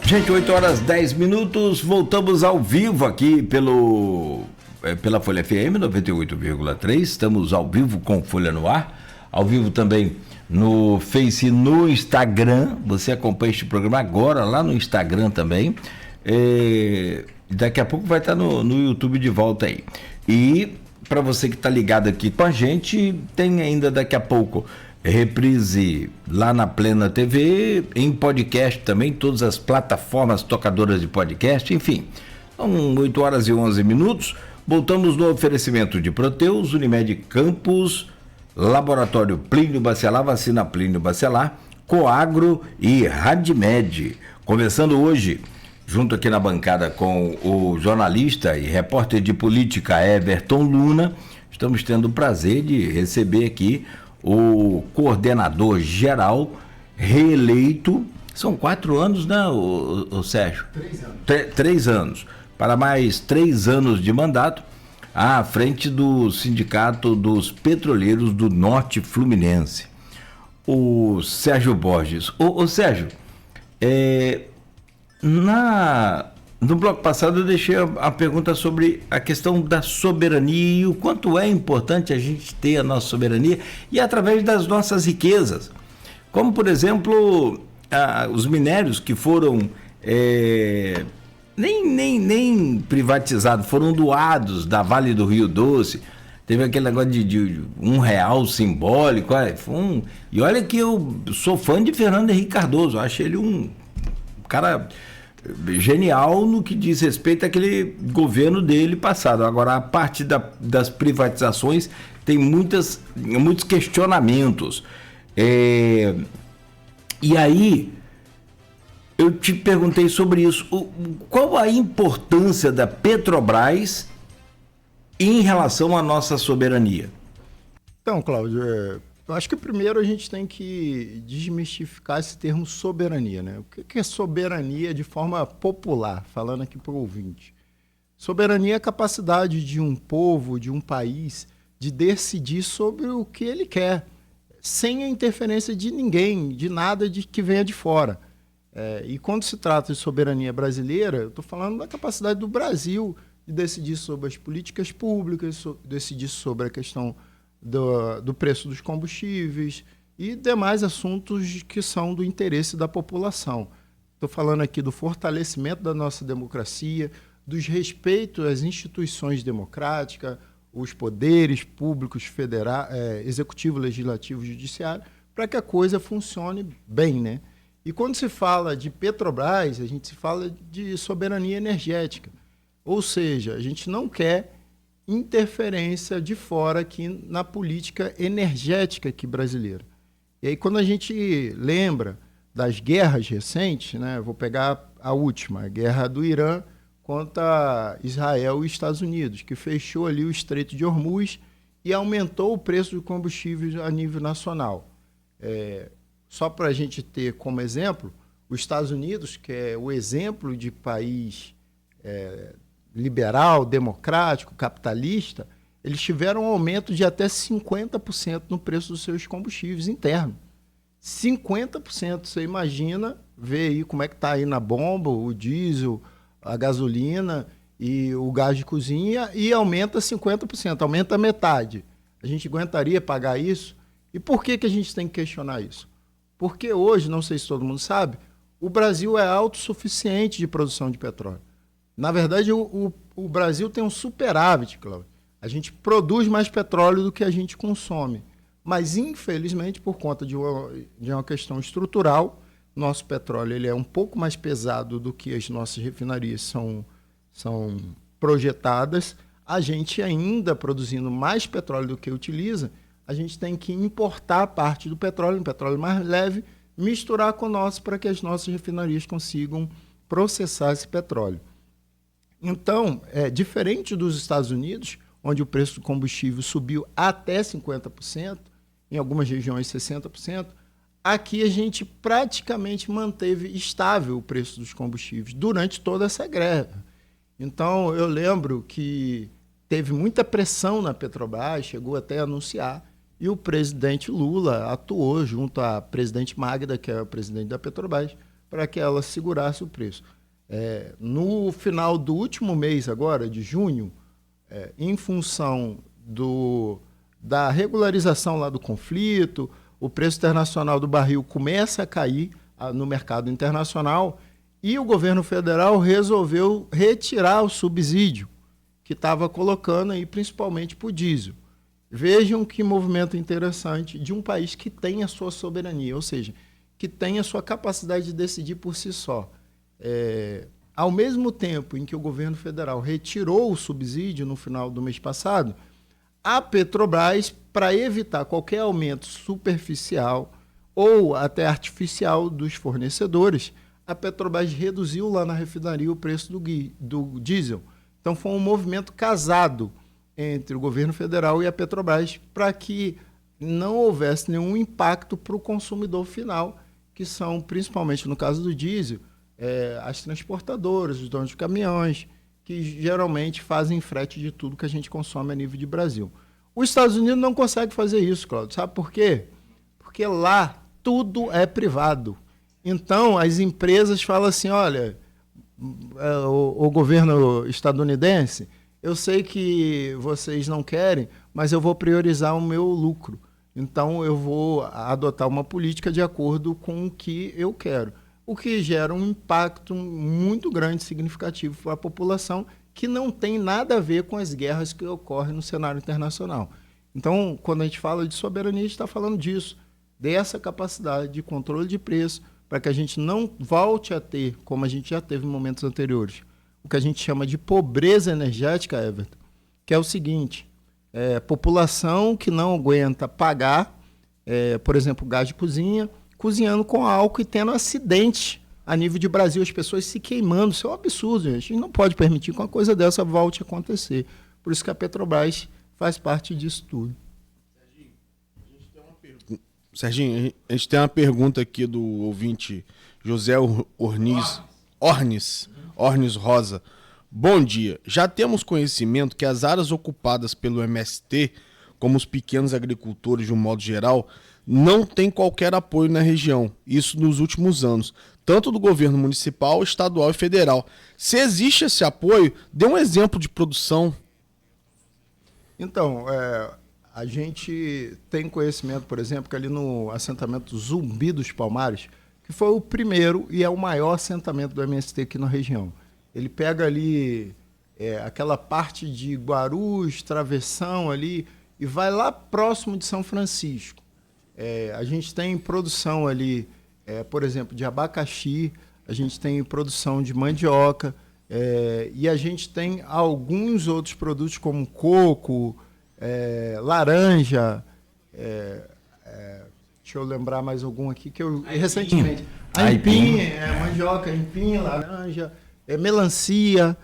Gente, 8 horas 10 minutos, voltamos ao vivo aqui pela Folha FM 98,3, estamos ao vivo com Folha no Ar, ao vivo também no Face e no Instagram, você acompanha este programa agora lá no Instagram também, daqui a pouco vai estar no YouTube de volta aí. E para você que está ligado aqui com a gente, tem ainda daqui a pouco reprise lá na Plena TV, em podcast também, todas as plataformas tocadoras de podcast, enfim. São 8 horas e 11 minutos. Voltamos no oferecimento de Proteus, Unimed Campos, Laboratório Plínio Bacelar, Vacina Plínio Bacelar, Coagro e Radmed. Conversando hoje, junto aqui na bancada com o jornalista e repórter de política Everton Luna, estamos tendo o prazer de receber aqui o coordenador geral reeleito. São 4 anos, né, o Sérgio? 3 anos. 3 anos. Para mais 3 anos de mandato, à frente do Sindicato dos Petroleiros do Norte Fluminense. O Sérgio Borges. Ô Sérgio, no bloco passado eu deixei a pergunta sobre a questão da soberania e o quanto é importante a gente ter a nossa soberania e através das nossas riquezas. Como, por exemplo, os minérios que foram nem privatizados, foram doados da Vale do Rio Doce. Teve aquele negócio de R$1 simbólico. E olha que eu sou fã de Fernando Henrique Cardoso, eu acho ele um cara genial no que diz respeito àquele governo dele passado. Agora, a parte das privatizações tem muitos questionamentos. E aí, eu te perguntei sobre isso. Qual a importância da Petrobras em relação à nossa soberania? Então, Cláudio, eu acho que primeiro a gente tem que desmistificar esse termo soberania, né? O que é soberania de forma popular, falando aqui para o ouvinte? Soberania é a capacidade de um povo, de um país, de decidir sobre o que ele quer, sem a interferência de ninguém, de nada que venha de fora. E quando se trata de soberania brasileira, eu estou falando da capacidade do Brasil de decidir sobre as políticas públicas, decidir sobre a questão do preço dos combustíveis e demais assuntos que são do interesse da população. Estou falando aqui do fortalecimento da nossa democracia, dos respeitos às instituições democráticas, os poderes públicos, federal, executivo, legislativo, judiciário, para que a coisa funcione bem, né? E quando se fala de Petrobras, a gente se fala de soberania energética. Ou seja, a gente não quer interferência de fora aqui na política energética aqui brasileira. E aí, quando a gente lembra das guerras recentes, né, vou pegar a última, a guerra do Irã contra Israel e Estados Unidos, que fechou ali o Estreito de Hormuz e aumentou o preço do combustível a nível nacional. Só para a gente ter como exemplo, os Estados Unidos, que é o exemplo de país liberal, democrático, capitalista, eles tiveram um aumento de até 50% no preço dos seus combustíveis internos. 50%, você imagina, vê aí como é que está aí na bomba, o diesel, a gasolina e o gás de cozinha, e aumenta 50%, aumenta a metade. A gente aguentaria pagar isso? E por que a gente tem que questionar isso? Porque hoje, não sei se todo mundo sabe, o Brasil é autossuficiente de produção de petróleo. Na verdade, o Brasil tem um superávit, Cláudio. A gente produz mais petróleo do que a gente consome. Mas, infelizmente, por conta de uma questão estrutural, nosso petróleo ele é um pouco mais pesado do que as nossas refinarias são projetadas. A gente ainda produzindo mais petróleo do que utiliza, a gente tem que importar parte do petróleo, um petróleo mais leve, misturar com o nosso para que as nossas refinarias consigam processar esse petróleo. Então, diferente dos Estados Unidos, onde o preço do combustível subiu até 50%, em algumas regiões 60%, aqui a gente praticamente manteve estável o preço dos combustíveis durante toda essa greve. Então, eu lembro que teve muita pressão na Petrobras, chegou até a anunciar, e o presidente Lula atuou junto à presidente Magda, que é a presidente da Petrobras, para que ela segurasse o preço. No final do último mês agora, de junho, em função da regularização lá do conflito, o preço internacional do barril começa a cair no mercado internacional e o governo federal resolveu retirar o subsídio que estava colocando aí principalmente para o diesel. Vejam que movimento interessante de um país que tem a sua soberania, ou seja, que tem a sua capacidade de decidir por si só. Ao mesmo tempo em que o governo federal retirou o subsídio no final do mês passado, a Petrobras, para evitar qualquer aumento superficial ou até artificial dos fornecedores, a Petrobras reduziu lá na refinaria o preço do diesel. Então foi um movimento casado entre o governo federal e a Petrobras para que não houvesse nenhum impacto para o consumidor final, que são, principalmente no caso do diesel, as transportadoras, os donos de caminhões, que geralmente fazem frete de tudo que a gente consome a nível de Brasil. Os Estados Unidos não conseguem fazer isso, Cláudio. Sabe por quê? Porque lá tudo é privado. Então, as empresas falam assim, olha, o governo estadunidense, eu sei que vocês não querem, mas eu vou priorizar o meu lucro. Então, eu vou adotar uma política de acordo com o que eu quero. O que gera um impacto muito grande, significativo para a população, que não tem nada a ver com as guerras que ocorrem no cenário internacional. Então, quando a gente fala de soberania, a gente está falando disso, dessa capacidade de controle de preço, para que a gente não volte a ter, como a gente já teve em momentos anteriores, o que a gente chama de pobreza energética, Everton, que é o seguinte, população que não aguenta pagar, por exemplo, gás de cozinha, cozinhando com álcool e tendo acidente a nível de Brasil, as pessoas se queimando. Isso é um absurdo, gente. A gente não pode permitir que uma coisa dessa volte a acontecer. Por isso que a Petrobras faz parte disso tudo. Serginho, a gente tem uma pergunta aqui do ouvinte José Ornes Rosa. Bom dia. Já temos conhecimento que as áreas ocupadas pelo MST, como os pequenos agricultores de um modo geral, não tem qualquer apoio na região, isso nos últimos anos, tanto do governo municipal, estadual e federal. Se existe esse apoio, dê um exemplo de produção. Então, a gente tem conhecimento, por exemplo, que ali no assentamento Zumbi dos Palmares, que foi o primeiro e é o maior assentamento do MST aqui na região. Ele pega ali aquela parte de Guarus, Travessão ali, e vai lá próximo de São Francisco. A gente tem produção ali, por exemplo, de abacaxi, a gente tem produção de mandioca, e a gente tem alguns outros produtos como coco, laranja, deixa eu lembrar mais algum aqui, que eu recentemente... Aipim, mandioca, aipim, laranja, melancia,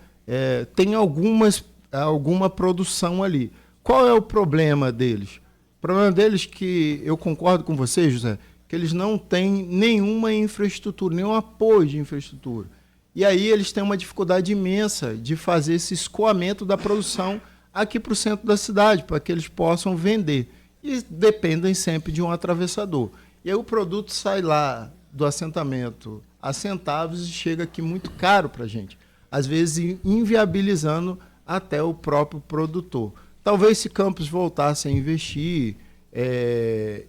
tem alguma produção ali. Qual é o problema deles? O problema deles que eu concordo com você, José, que eles não têm nenhuma infraestrutura, nenhum apoio de infraestrutura. E aí eles têm uma dificuldade imensa de fazer esse escoamento da produção aqui para o centro da cidade, para que eles possam vender. E dependem sempre de um atravessador. E aí o produto sai lá do assentamento a centavos e chega aqui muito caro para a gente, às vezes inviabilizando até o próprio produtor. Talvez se Campos voltasse a investir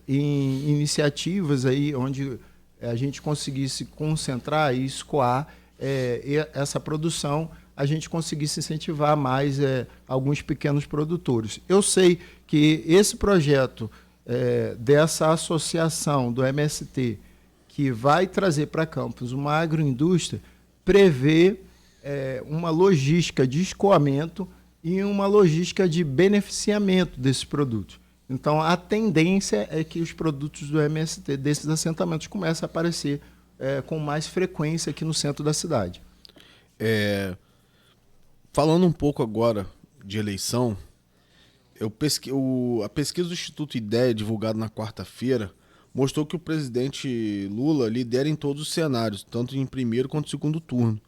em iniciativas aí onde a gente conseguisse concentrar e escoar essa produção, a gente conseguisse incentivar mais alguns pequenos produtores. Eu sei que esse projeto dessa associação do MST, que vai trazer para Campos uma agroindústria, prevê uma logística de escoamento e uma logística de beneficiamento desses produtos. Então, a tendência é que os produtos do MST, desses assentamentos, comecem a aparecer com mais frequência aqui no centro da cidade. Falando um pouco agora de eleição, a pesquisa do Instituto IDEA, divulgada na quarta-feira, mostrou que o presidente Lula lidera em todos os cenários, tanto em primeiro quanto em segundo turno.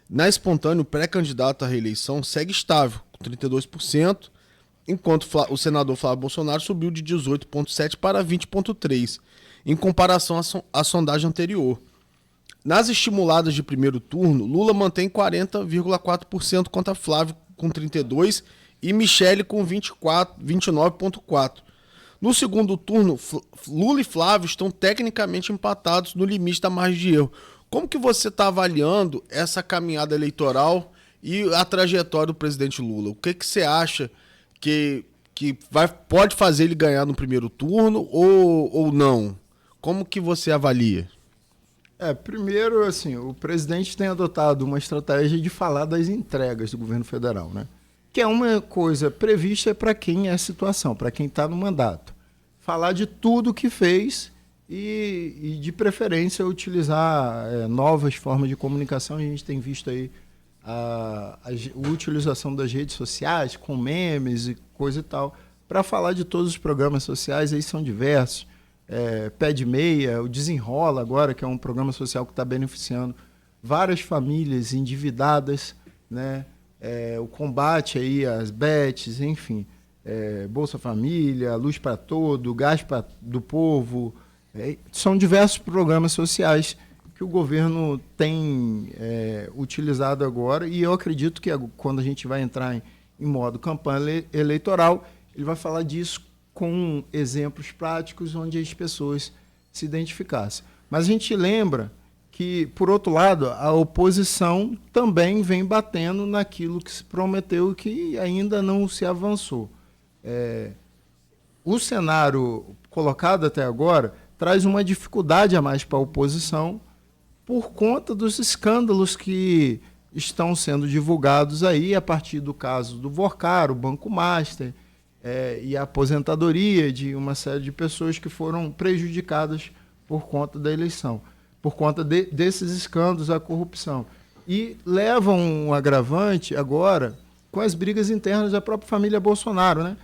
Na espontânea, o pré-candidato à reeleição segue estável, com 32%, enquanto o senador Flávio Bolsonaro subiu de 18,7% para 20,3%, em comparação à sondagem anterior. Nas estimuladas de primeiro turno, Lula mantém 40,4% contra Flávio com 32% e Michele com 29,4%. No segundo turno, Lula e Flávio estão tecnicamente empatados no limite da margem de erro. Como que você está avaliando essa caminhada eleitoral e a trajetória do presidente Lula? O que você acha que pode fazer ele ganhar no primeiro turno ou não? Como que você avalia? Primeiro, assim, o presidente tem adotado uma estratégia de falar das entregas do governo federal, né? Que é uma coisa prevista para quem é a situação, para quem está no mandato. Falar de tudo que fez e de preferência, utilizar novas formas de comunicação. A gente tem visto aí a utilização das redes sociais, com memes e coisa e tal, para falar de todos os programas sociais, aí são diversos. Pé de Meia, o Desenrola agora, que é um programa social que está beneficiando várias famílias endividadas, né? O combate aí às bets, enfim, Bolsa Família, Luz para Todo, Gás do Povo, são diversos programas sociais que o governo tem utilizado agora, e eu acredito que quando a gente vai entrar em modo campanha eleitoral, ele vai falar disso com exemplos práticos onde as pessoas se identificassem. Mas a gente lembra que, por outro lado, a oposição também vem batendo naquilo que se prometeu e que ainda não se avançou. O cenário colocado até agora traz uma dificuldade a mais para a oposição por conta dos escândalos que estão sendo divulgados aí a partir do caso do Vorcar, o Banco Master, e a aposentadoria de uma série de pessoas que foram prejudicadas por conta da eleição, por conta desses escândalos, a corrupção. E levam um agravante agora com as brigas internas da própria família Bolsonaro, né?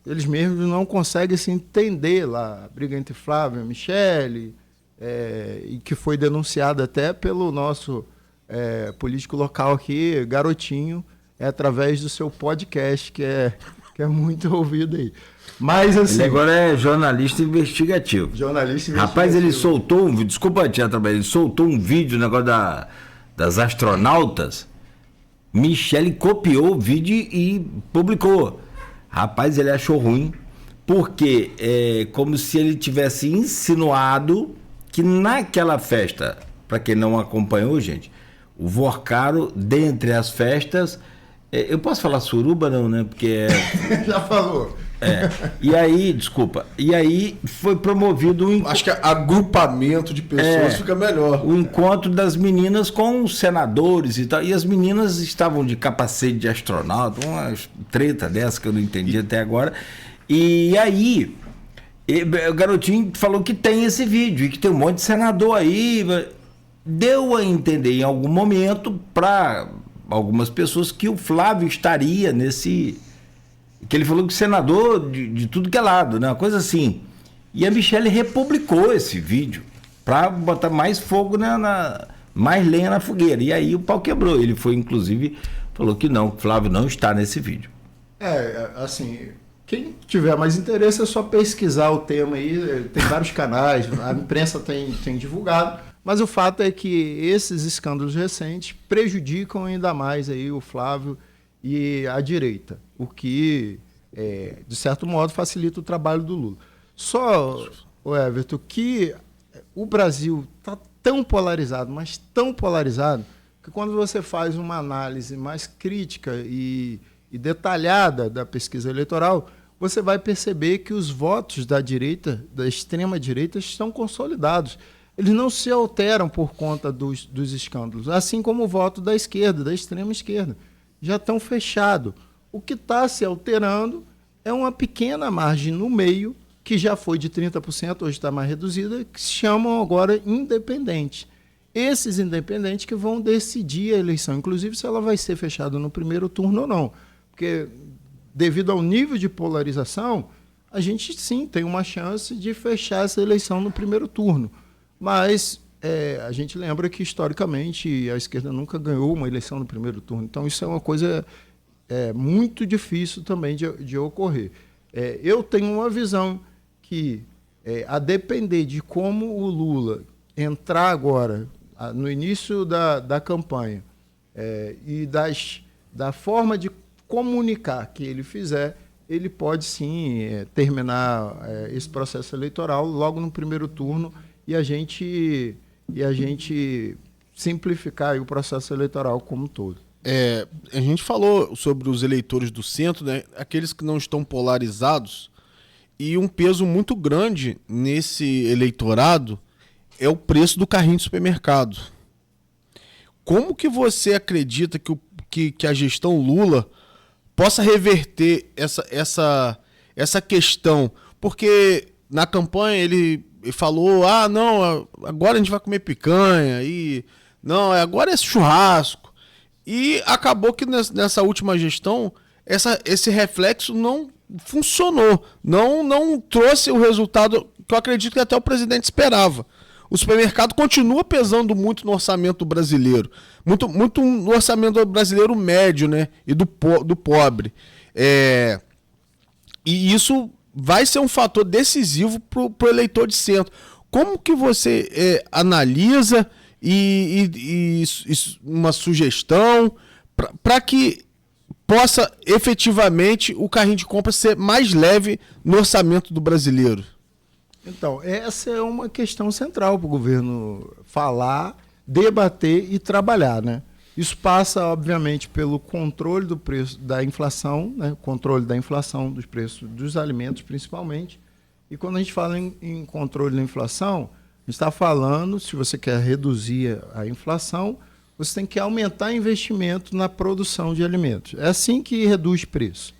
Eles mesmos não conseguem se entender lá, a briga entre Flávio e Michele, e que foi denunciada até pelo nosso político local aqui, Garotinho, através do seu podcast, que é muito ouvido aí. Mas assim. Ele agora é jornalista investigativo. Rapaz, ele soltou desculpa te atrapalhar, ele soltou um vídeo, negócio das astronautas. Michele copiou o vídeo e publicou. Rapaz, ele achou ruim, porque é como se ele tivesse insinuado que naquela festa, para quem não acompanhou, gente, o Vorcaro, dentre as festas, eu posso falar suruba não, né? Porque já falou. E aí foi promovido acho que agrupamento de pessoas fica melhor. O encontro das meninas com os senadores e tal. E as meninas estavam de capacete de astronauta, uma treta dessa que eu não entendi até agora. E aí o Garotinho falou que tem esse vídeo e que tem um monte de senador aí. Deu a entender em algum momento para algumas pessoas que o Flávio estaria nesse... que ele falou que senador de tudo que é lado, né? Uma coisa assim. E a Michele republicou esse vídeo para botar mais fogo, mais lenha na fogueira. E aí o pau quebrou. Ele foi, inclusive, falou que não, o Flávio não está nesse vídeo. Assim, quem tiver mais interesse é só pesquisar o tema aí. Tem vários canais, a imprensa tem divulgado. Mas o fato é que esses escândalos recentes prejudicam ainda mais aí o Flávio e a direita, o que, de certo modo, facilita o trabalho do Lula. Só, Everton, que o Brasil está tão polarizado, mas tão polarizado, que quando você faz uma análise mais crítica e detalhada da pesquisa eleitoral, você vai perceber que os votos da direita, da extrema-direita, estão consolidados. Eles não se alteram por conta dos escândalos, assim como o voto da esquerda, da extrema-esquerda. Já estão fechados. O que está se alterando é uma pequena margem no meio, que já foi de 30%, hoje está mais reduzida, que se chamam agora independentes. Esses independentes que vão decidir a eleição, inclusive se ela vai ser fechada no primeiro turno ou não. Porque, devido ao nível de polarização, a gente sim tem uma chance de fechar essa eleição no primeiro turno. Mas a gente lembra que, historicamente, a esquerda nunca ganhou uma eleição no primeiro turno. Então, isso é uma coisa muito difícil também de ocorrer. Eu tenho uma visão que, a depender de como o Lula entrar agora no início da campanha e da forma de comunicar que ele fizer, ele pode sim terminar esse processo eleitoral logo no primeiro turno e a gente simplificar aí o processo eleitoral como um todo. A gente falou sobre os eleitores do centro, né? Aqueles que não estão polarizados, e um peso muito grande nesse eleitorado é o preço do carrinho de supermercado. Como que você acredita que a gestão Lula possa reverter essa questão? Porque na campanha ele falou, não, agora a gente vai comer picanha, e não, agora é churrasco. E acabou que nessa última gestão esse reflexo não funcionou, não trouxe o resultado que eu acredito que até o presidente esperava. O supermercado continua pesando muito no orçamento brasileiro, muito no orçamento brasileiro médio, né, e do pobre. E isso vai ser um fator decisivo para o eleitor de centro. Como que você analisa e uma sugestão para que possa efetivamente o carrinho de compra ser mais leve no orçamento do brasileiro? Então, essa é uma questão central para o governo falar, debater e trabalhar, né? Isso passa, obviamente, pelo controle do preço da inflação, né? Controle da inflação, dos preços dos alimentos, principalmente. E quando a gente fala em controle da inflação, a gente está falando, se você quer reduzir a inflação, você tem que aumentar investimento na produção de alimentos. É assim que reduz preço.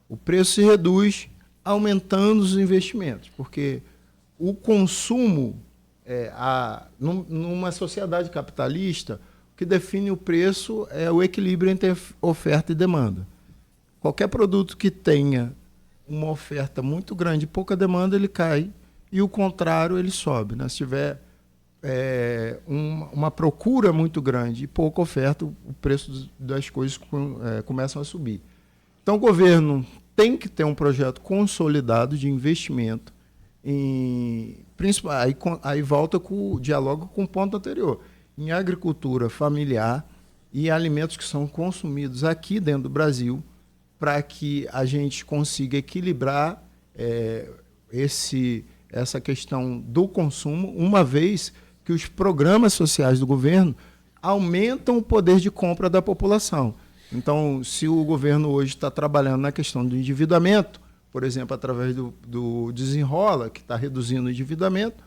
O preço se reduz aumentando os investimentos, porque o consumo, numa sociedade capitalista, o que define o preço é o equilíbrio entre oferta e demanda. Qualquer produto que tenha uma oferta muito grande e pouca demanda, ele cai, e o contrário, ele sobe, né? Se tiver uma procura muito grande e pouca oferta, o preço das coisas começam a subir. Então, o governo tem que ter um projeto consolidado de investimento, aí volta com o diálogo com o ponto anterior, em agricultura familiar e alimentos que são consumidos aqui dentro do Brasil, para que a gente consiga equilibrar essa questão do consumo, uma vez que os programas sociais do governo aumentam o poder de compra da população. Então, se o governo hoje está trabalhando na questão do endividamento, por exemplo, através do Desenrola, que está reduzindo o endividamento,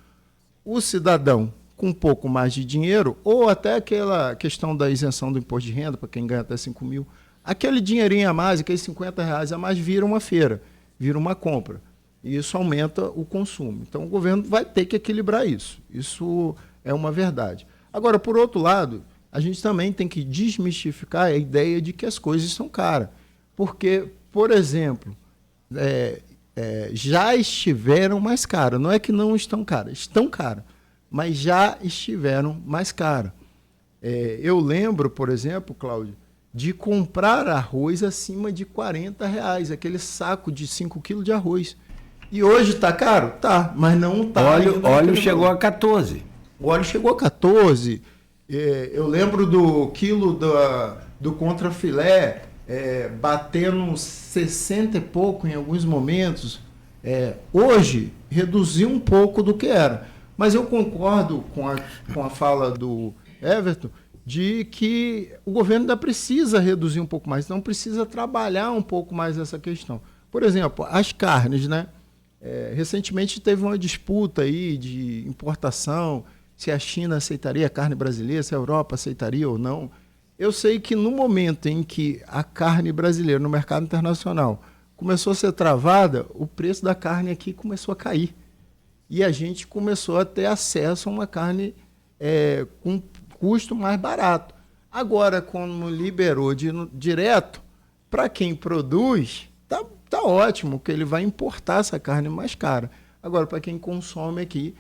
o cidadão com um pouco mais de dinheiro, ou até aquela questão da isenção do imposto de renda, para quem ganha até 5 mil, aquele dinheirinho a mais, aqueles R$50 a mais, vira uma feira, vira uma compra. E isso aumenta o consumo. Então, o governo vai ter que equilibrar isso. Isso é uma verdade. Agora, por outro lado, a gente também tem que desmistificar a ideia de que as coisas são caras. Porque, por exemplo, já estiveram mais caras. Não é que não estão caras, estão caras, mas já estiveram mais caras. Eu lembro, por exemplo, Cláudio, de comprar arroz acima de R$40, aquele saco de 5 quilos de arroz. E hoje está caro? Tá, mas não está. Óleo chegou a 14. O óleo chegou a 14. Eu lembro do quilo do contrafilé batendo 60 e pouco em alguns momentos. Hoje, reduziu um pouco do que era. Mas eu concordo com a fala do Everton de que o governo ainda precisa reduzir um pouco mais, então precisa trabalhar um pouco mais essa questão. Por exemplo, as carnes, né? Recentemente teve uma disputa aí de importação, se a China aceitaria a carne brasileira, se a Europa aceitaria ou não. Eu sei que no momento em que a carne brasileira no mercado internacional começou a ser travada, o preço da carne aqui começou a cair. E a gente começou a ter acesso a uma carne com custo mais barato. Agora, como liberou direto, para quem produz, tá ótimo, que ele vai importar essa carne mais cara. Agora, para quem consome aqui,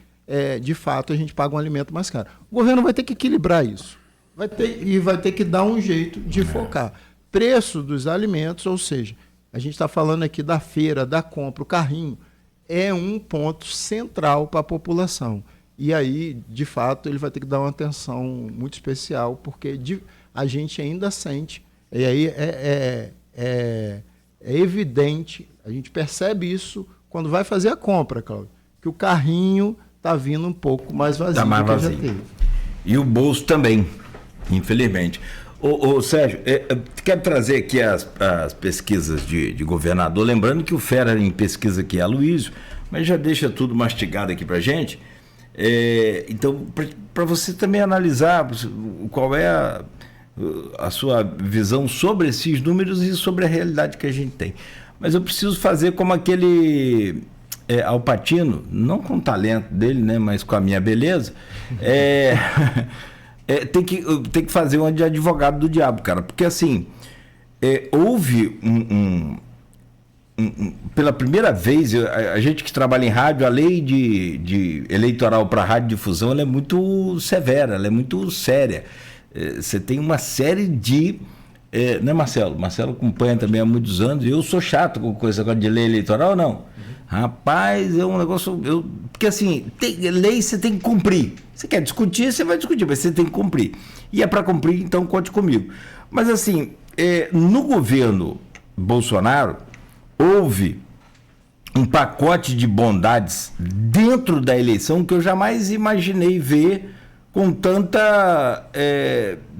de fato, a gente paga um alimento mais caro. O governo vai ter que equilibrar isso. Vai ter que dar um jeito de focar. Preço dos alimentos, ou seja, a gente está falando aqui da feira, da compra, o carrinho, é um ponto central para a população. E aí, de fato, ele vai ter que dar uma atenção muito especial, porque a gente ainda sente, e aí é evidente, a gente percebe isso quando vai fazer a compra, Cláudio, que o carrinho está vindo um pouco mais vazio Tá mais do que vazio. já teve. E o bolso também, infelizmente. Ô Sérgio, quero trazer aqui as pesquisas de governador, lembrando que o fera em pesquisa aqui é Aloysio, mas já deixa tudo mastigado aqui pra gente. Então, para você também analisar qual é a sua visão sobre esses números e sobre a realidade que a gente tem. Mas eu preciso fazer como aquele Al Pacino, não com o talento dele, né, mas com a minha beleza, tem que fazer um de advogado do diabo, cara, porque assim, houve pela primeira vez, a gente que trabalha em rádio, a lei de eleitoral para radiodifusão, ela é muito severa, ela é muito séria. Você tem uma série de... né, Marcelo? Marcelo acompanha também há muitos anos, e eu sou chato com coisa de lei eleitoral, não. Rapaz, é um negócio... porque assim, lei você tem que cumprir. Você quer discutir, você vai discutir, mas você tem que cumprir. E é para cumprir, então conte comigo. Mas assim, no governo Bolsonaro, houve um pacote de bondades dentro da eleição que eu jamais imaginei ver com tanta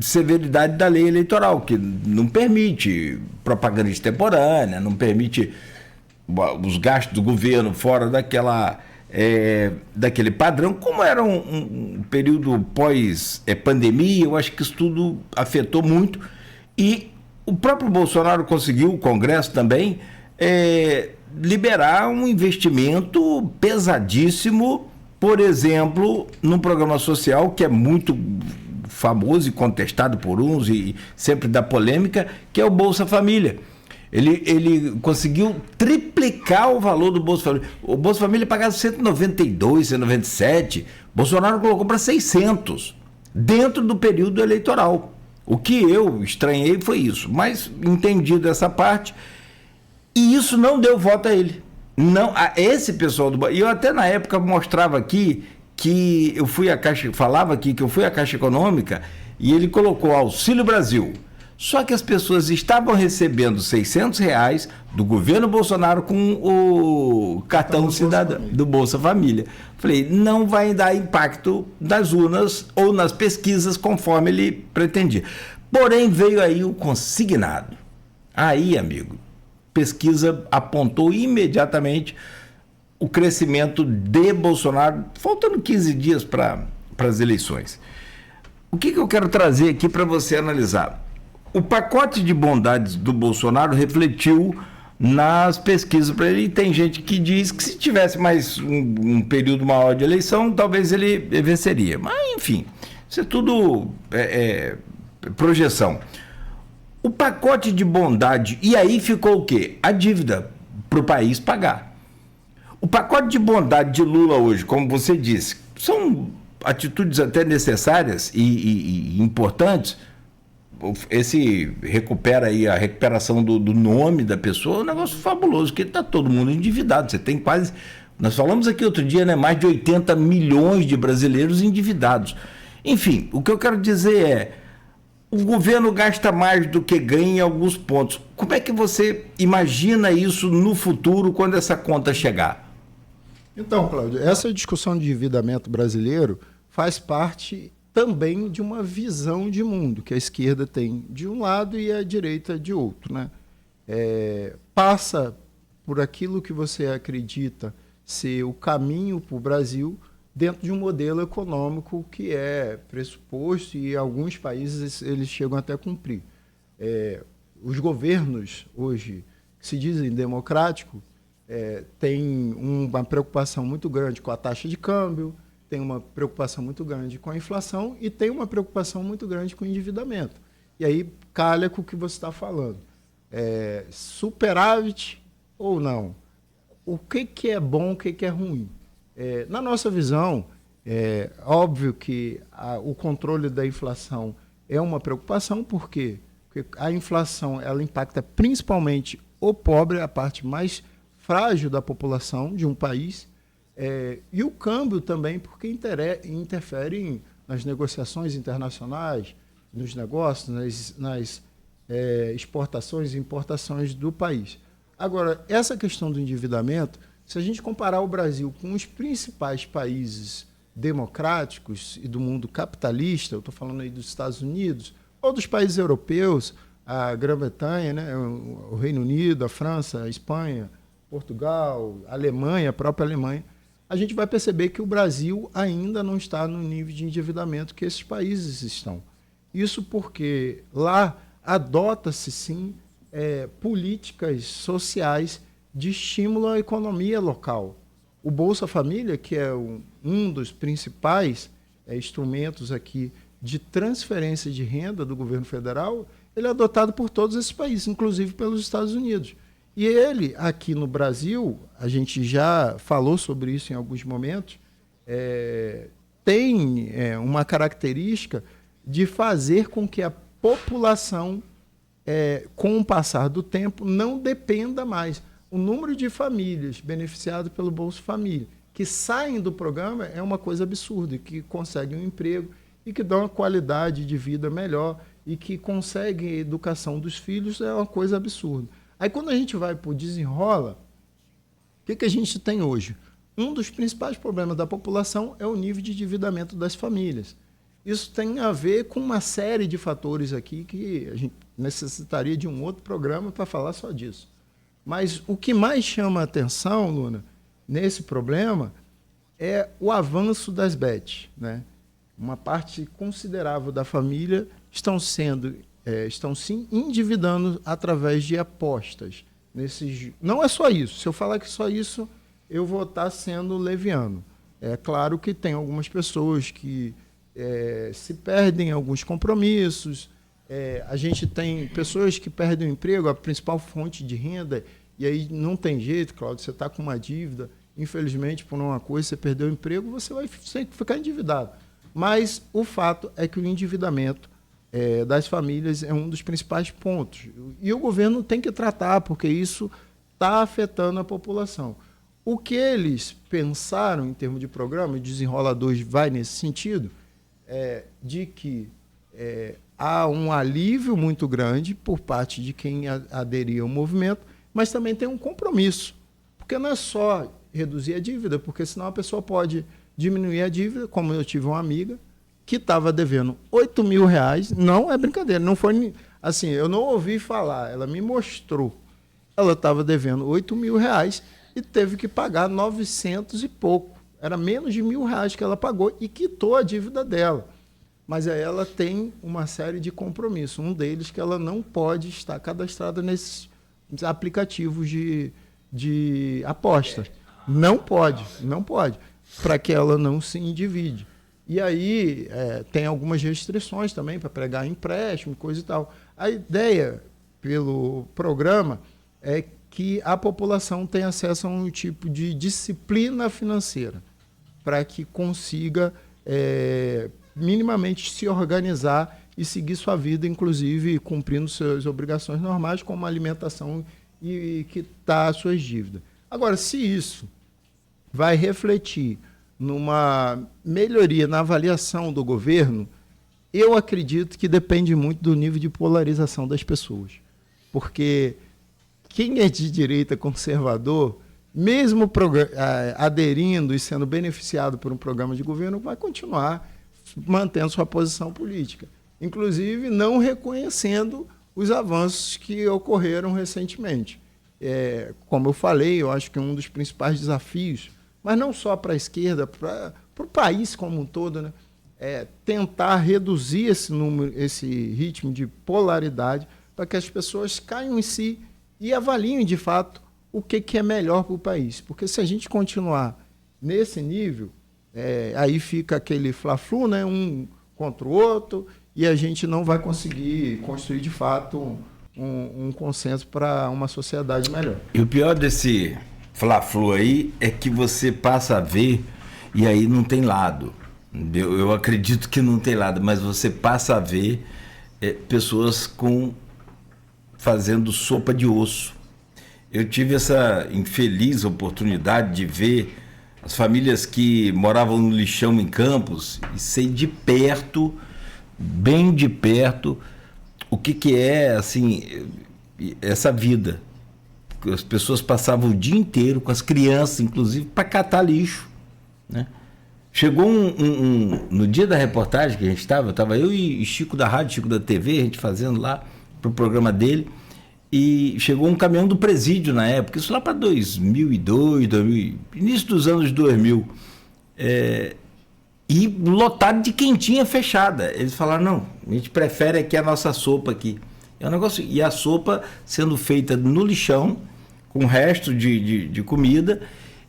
severidade da lei eleitoral, que não permite propaganda extemporânea, não permite os gastos do governo fora daquele padrão. Como era um período pós-pandemia, eu acho que isso tudo afetou muito. E o próprio Bolsonaro conseguiu, o Congresso também, liberar um investimento pesadíssimo, por exemplo, num programa social que é muito famoso e contestado por uns e sempre dá polêmica, que é o Bolsa Família. Ele conseguiu triplicar o valor do Bolsa Família. O Bolsa Família pagava 192, 197, Bolsonaro colocou para 600, dentro do período eleitoral. O que eu estranhei foi isso, mas entendi dessa parte, e isso não deu voto a ele. Não, a esse pessoal do... E eu até na época mostrava aqui que eu fui à Caixa... Falava aqui que eu fui à Caixa Econômica e ele colocou Auxílio Brasil. Só que as pessoas estavam recebendo R$600 do governo Bolsonaro com o cartão cidadão do Bolsa Família. Falei, não vai dar impacto nas urnas ou nas pesquisas conforme ele pretendia. Porém, veio aí o consignado. Aí, amigo, pesquisa apontou imediatamente o crescimento de Bolsonaro, faltando 15 dias para as eleições. O que eu quero trazer aqui para você analisar? O pacote de bondades do Bolsonaro refletiu nas pesquisas para ele, e tem gente que diz que se tivesse mais um período maior de eleição, talvez ele venceria. Mas, enfim, isso é tudo projeção. O pacote de bondade, e aí ficou o quê? A dívida para o país pagar. O pacote de bondade de Lula hoje, como você disse, são atitudes até necessárias e importantes. Esse recupera aí a recuperação do nome da pessoa, é um negócio fabuloso, porque está todo mundo endividado. Você tem quase, nós falamos aqui outro dia, né, mais de 80 milhões de brasileiros endividados. Enfim, o que eu quero dizer o governo gasta mais do que ganha em alguns pontos. Como é que você imagina isso no futuro, quando essa conta chegar? Então, Cláudio, essa discussão de endividamento brasileiro faz parte também de uma visão de mundo que a esquerda tem de um lado e a direita de outro, né? Passa por aquilo que você acredita ser o caminho para o Brasil dentro de um modelo econômico que é pressuposto e em alguns países eles chegam até a cumprir. Os governos hoje, que se dizem democráticos, têm uma preocupação muito grande com a taxa de câmbio, tem uma preocupação muito grande com a inflação e tem uma preocupação muito grande com o endividamento. E aí calha com o que você está falando. Superávit ou não? O que é bom, o que é ruim? Na nossa visão, óbvio que o controle da inflação é uma preocupação, por quê? Porque a inflação ela impacta principalmente o pobre, a parte mais frágil da população de um país. E o câmbio também, porque interfere nas negociações internacionais, nos negócios, nas exportações e importações do país. Agora, essa questão do endividamento, se a gente comparar o Brasil com os principais países democráticos e do mundo capitalista, eu estou falando aí dos Estados Unidos, ou dos países europeus, a Grã-Bretanha, né, o Reino Unido, a França, a Espanha, Portugal, a Alemanha, a própria Alemanha, a gente vai perceber que o Brasil ainda não está no nível de endividamento que esses países estão. Isso porque lá adota-se, sim, políticas sociais de estímulo à economia local. O Bolsa Família, que é um dos principais instrumentos aqui de transferência de renda do governo federal, ele é adotado por todos esses países, inclusive pelos Estados Unidos. E ele, aqui no Brasil, a gente já falou sobre isso em alguns momentos, tem uma característica de fazer com que a população, com o passar do tempo, não dependa mais. O número de famílias beneficiadas pelo Bolsa Família que saem do programa é uma coisa absurda, que conseguem um emprego e que dão uma qualidade de vida melhor e que conseguem a educação dos filhos, é uma coisa absurda. Aí quando a gente vai para o desenrola, o que a gente tem hoje? Um dos principais problemas da população é o nível de endividamento das famílias. Isso tem a ver com uma série de fatores aqui que a gente necessitaria de um outro programa para falar só disso. Mas o que mais chama a atenção, Luna, nesse problema é o avanço das bets, né? Uma parte considerável da família estão se endividando através de apostas. Não é só isso. Se eu falar que só isso, eu vou estar sendo leviano. É claro que tem algumas pessoas que se perdem em alguns compromissos. A gente tem pessoas que perdem o emprego, a principal fonte de renda, e aí não tem jeito, Cláudio, você está com uma dívida, infelizmente, por uma coisa, você perdeu o emprego, você vai ficar endividado. Mas o fato é que o endividamento das famílias é um dos principais pontos. E o governo tem que tratar, porque isso está afetando a população. O que eles pensaram em termos de programa, o Desenrola 2 vai nesse sentido, de que há um alívio muito grande por parte de quem aderir ao movimento, mas também tem um compromisso. Porque não é só reduzir a dívida, porque senão a pessoa pode diminuir a dívida, como eu tive uma amiga que estava devendo R$8.000, não é brincadeira, não foi assim, eu não ouvi falar, ela me mostrou. Ela estava devendo R$8.000 e teve que pagar 900 e pouco. Era menos de R$1.000 que ela pagou e quitou a dívida dela. Mas aí ela tem uma série de compromissos. Um deles que ela não pode estar cadastrada nesses aplicativos de apostas. Não pode, para que ela não se endivide. E aí tem algumas restrições também para pegar empréstimo, coisa e tal. A ideia pelo programa é que a população tenha acesso a um tipo de disciplina financeira para que consiga minimamente se organizar e seguir sua vida, inclusive cumprindo suas obrigações normais, como alimentação e quitar as suas dívidas. Agora, se isso vai refletir numa melhoria na avaliação do governo, eu acredito que depende muito do nível de polarização das pessoas. Porque quem é de direita conservador, mesmo aderindo e sendo beneficiado por um programa de governo, vai continuar mantendo sua posição política. Inclusive, não reconhecendo os avanços que ocorreram recentemente. Como eu falei, eu acho que um dos principais desafios, mas não só para a esquerda, para o país como um todo, né, tentar reduzir esse ritmo de polaridade para que as pessoas caiam em si e avaliem, de fato, o que é melhor para o país. Porque se a gente continuar nesse nível, aí fica aquele fla-flu, né, um contra o outro, e a gente não vai conseguir construir, de fato, um consenso para uma sociedade melhor. E o pior desse fla-flu aí é que você passa a ver e aí não tem lado. Eu acredito que não tem lado, mas você passa a ver pessoas fazendo sopa de osso. Eu tive essa infeliz oportunidade de ver as famílias que moravam no lixão em Campos, e sei de perto, bem de perto, o que é, assim, essa vida. As pessoas passavam o dia inteiro, com as crianças, inclusive, para catar lixo, né? Chegou no dia da reportagem que a gente estava eu e Chico da rádio, Chico da TV, a gente fazendo lá pro programa dele, e chegou um caminhão do presídio na época, isso lá para 2002, início dos anos 2000, e lotado de quentinha fechada. Eles falaram, não, a gente prefere aqui a nossa sopa aqui. É um negócio, e a sopa sendo feita no lixão, com resto de comida,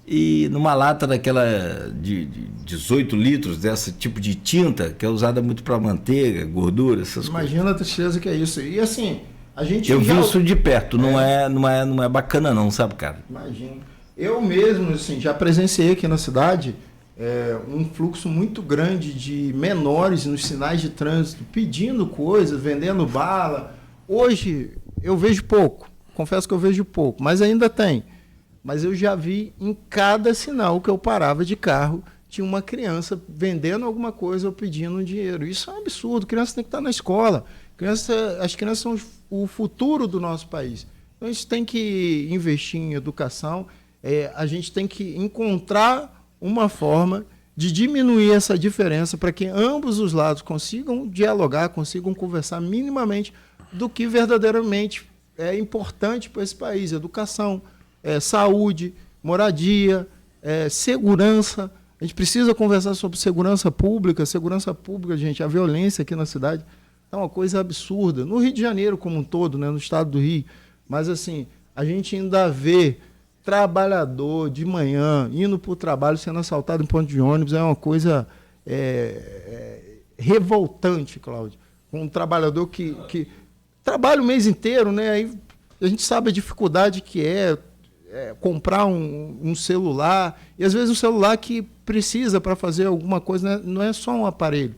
e numa lata daquela de 18 litros, desse tipo de tinta, que é usada muito para manteiga, gordura, essas coisas. Imagina a tristeza que é isso. E assim, a gente... Eu vi isso de perto, não é bacana não, sabe, cara? Imagina. Eu mesmo, assim, já presenciei aqui na cidade um fluxo muito grande de menores nos sinais de trânsito, pedindo coisas, vendendo bala. Hoje, eu vejo pouco. Confesso que eu vejo pouco, mas ainda tem. Mas eu já vi em cada sinal que eu parava de carro, tinha uma criança vendendo alguma coisa ou pedindo dinheiro. Isso é um absurdo. Criança tem que estar na escola. As crianças são o futuro do nosso país. Então, a gente tem que investir em educação. A gente tem que encontrar uma forma de diminuir essa diferença para que ambos os lados consigam dialogar, consigam conversar minimamente do que verdadeiramente é importante para esse país: educação, saúde, moradia, segurança. A gente precisa conversar sobre segurança pública, gente, a violência aqui na cidade é uma coisa absurda. No Rio de Janeiro como um todo, né, no estado do Rio, mas assim, a gente ainda vê trabalhador de manhã indo para o trabalho sendo assaltado em ponto de ônibus, é uma coisa revoltante, Cláudio. Um trabalhador que trabalha o mês inteiro, né? Aí a gente sabe a dificuldade que é comprar um celular, e às vezes um celular que precisa para fazer alguma coisa, né? Não é só um aparelho.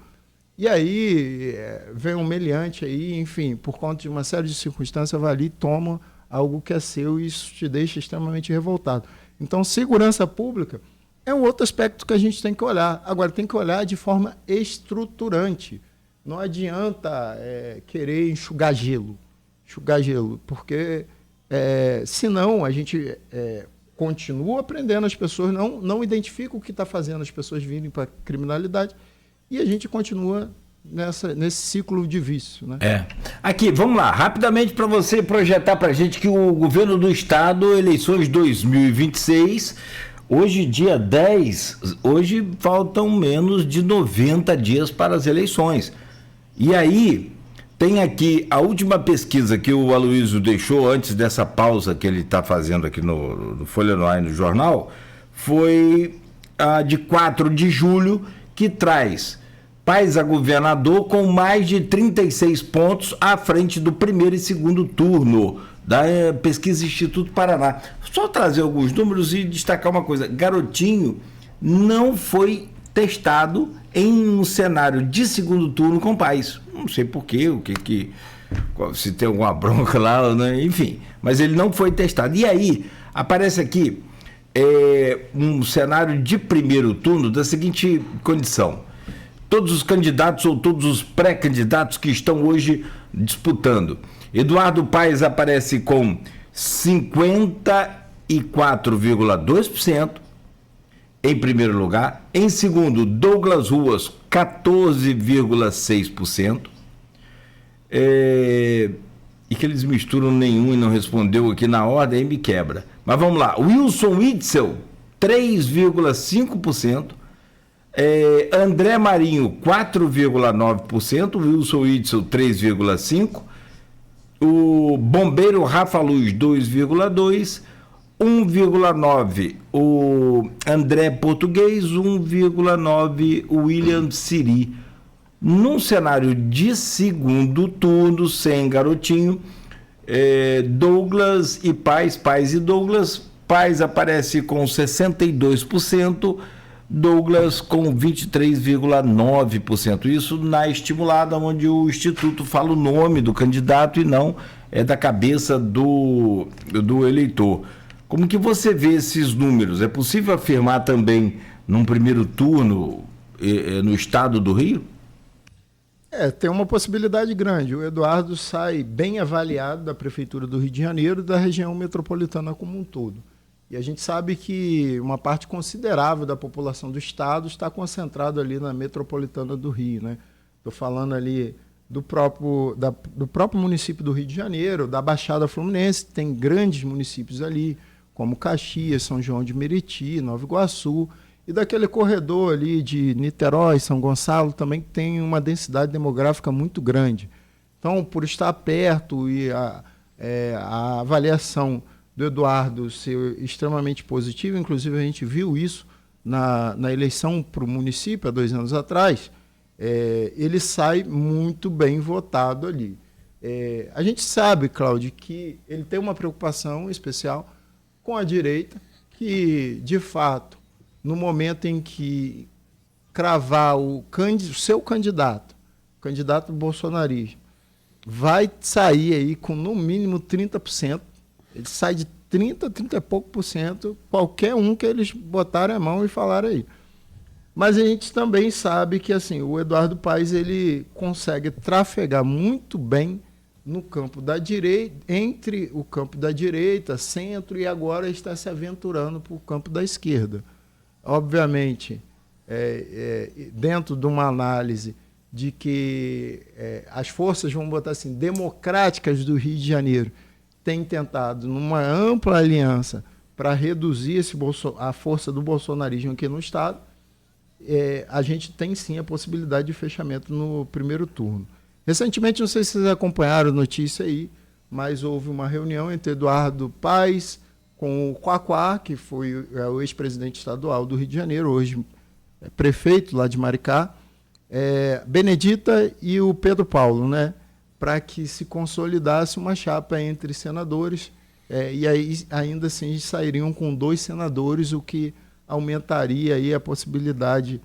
E aí vem um meliante aí, enfim, por conta de uma série de circunstâncias, vai ali e toma algo que é seu, e isso te deixa extremamente revoltado. Então, segurança pública é um outro aspecto que a gente tem que olhar. Agora, tem que olhar de forma estruturante. Não adianta querer enxugar gelo, porque senão a gente continua aprendendo, as pessoas não identificam o que está fazendo as pessoas virem para a criminalidade, e a gente continua nesse ciclo de vício, né? Aqui, vamos lá, rapidamente para você projetar para a gente que o governo do estado, eleições 2026, hoje dia 10, hoje faltam menos de 90 dias para as eleições. E aí, tem aqui a última pesquisa que o Aloysio deixou antes dessa pausa que ele está fazendo aqui no Folha no Ar, no jornal, foi a de 4 de julho, que traz Paes a governador com mais de 36 pontos à frente do primeiro e segundo turno da pesquisa Instituto Paraná. Só trazer alguns números e destacar uma coisa: Garotinho não foi testado em um cenário de segundo turno com Paes. Não sei porquê, se tem alguma bronca lá, né? Enfim, mas ele não foi testado. E aí, aparece aqui um cenário de primeiro turno da seguinte condição: todos os candidatos ou todos os pré-candidatos que estão hoje disputando. Eduardo Paes aparece com 54,2%. Em primeiro lugar. Em segundo, Douglas Ruas, 14,6%. E que eles misturam nenhum e não respondeu aqui na ordem, aí me quebra. Mas vamos lá. Wilson Witzel, 3,5%. André Marinho, 4,9%. Wilson Witzel, 3,5%. O bombeiro Rafa Luz, 2,2%. 1,9 o André Português, 1,9 o William Siri. Num cenário de segundo turno, sem Garotinho, Douglas e Paes e Douglas. Paes aparece com 62%, Douglas com 23,9%. Isso na estimulada, onde o Instituto fala o nome do candidato e não da cabeça do eleitor. Como que você vê esses números? É possível afirmar também num primeiro turno no estado do Rio? Tem uma possibilidade grande. O Eduardo sai bem avaliado da Prefeitura do Rio de Janeiro e da região metropolitana como um todo. E a gente sabe que uma parte considerável da população do estado está concentrada ali na metropolitana do Rio, né? Estou falando ali do próprio município do Rio de Janeiro, da Baixada Fluminense, tem grandes municípios ali, como Caxias, São João de Meriti, Nova Iguaçu, e daquele corredor ali de Niterói, São Gonçalo, também tem uma densidade demográfica muito grande. Então, por estar perto e a avaliação do Eduardo ser extremamente positiva, inclusive a gente viu isso na eleição para o município, há 2 anos atrás, ele sai muito bem votado ali. A gente sabe, Cláudio, que ele tem uma preocupação especial com a direita, que, de fato, no momento em que cravar o seu candidato, o candidato do bolsonarismo, vai sair aí com no mínimo 30%, ele sai de 30 e pouco por cento, qualquer um que eles botarem a mão e falarem aí. Mas a gente também sabe que assim, o Eduardo Paes ele consegue trafegar muito bem no campo da direita, entre o campo da direita, centro, e agora está se aventurando para o campo da esquerda. Obviamente, dentro de uma análise de que as forças, vamos botar assim, democráticas do Rio de Janeiro, têm tentado, numa ampla aliança, para reduzir a força do bolsonarismo aqui no Estado, a gente tem sim a possibilidade de fechamento no primeiro turno. Recentemente, não sei se vocês acompanharam a notícia aí, mas houve uma reunião entre Eduardo Paes com o Quaquá, que foi o ex-presidente estadual do Rio de Janeiro, hoje prefeito lá de Maricá, Benedita e o Pedro Paulo, né, para que se consolidasse uma chapa entre senadores, e aí ainda assim sairiam com 2 senadores, o que aumentaria aí a possibilidade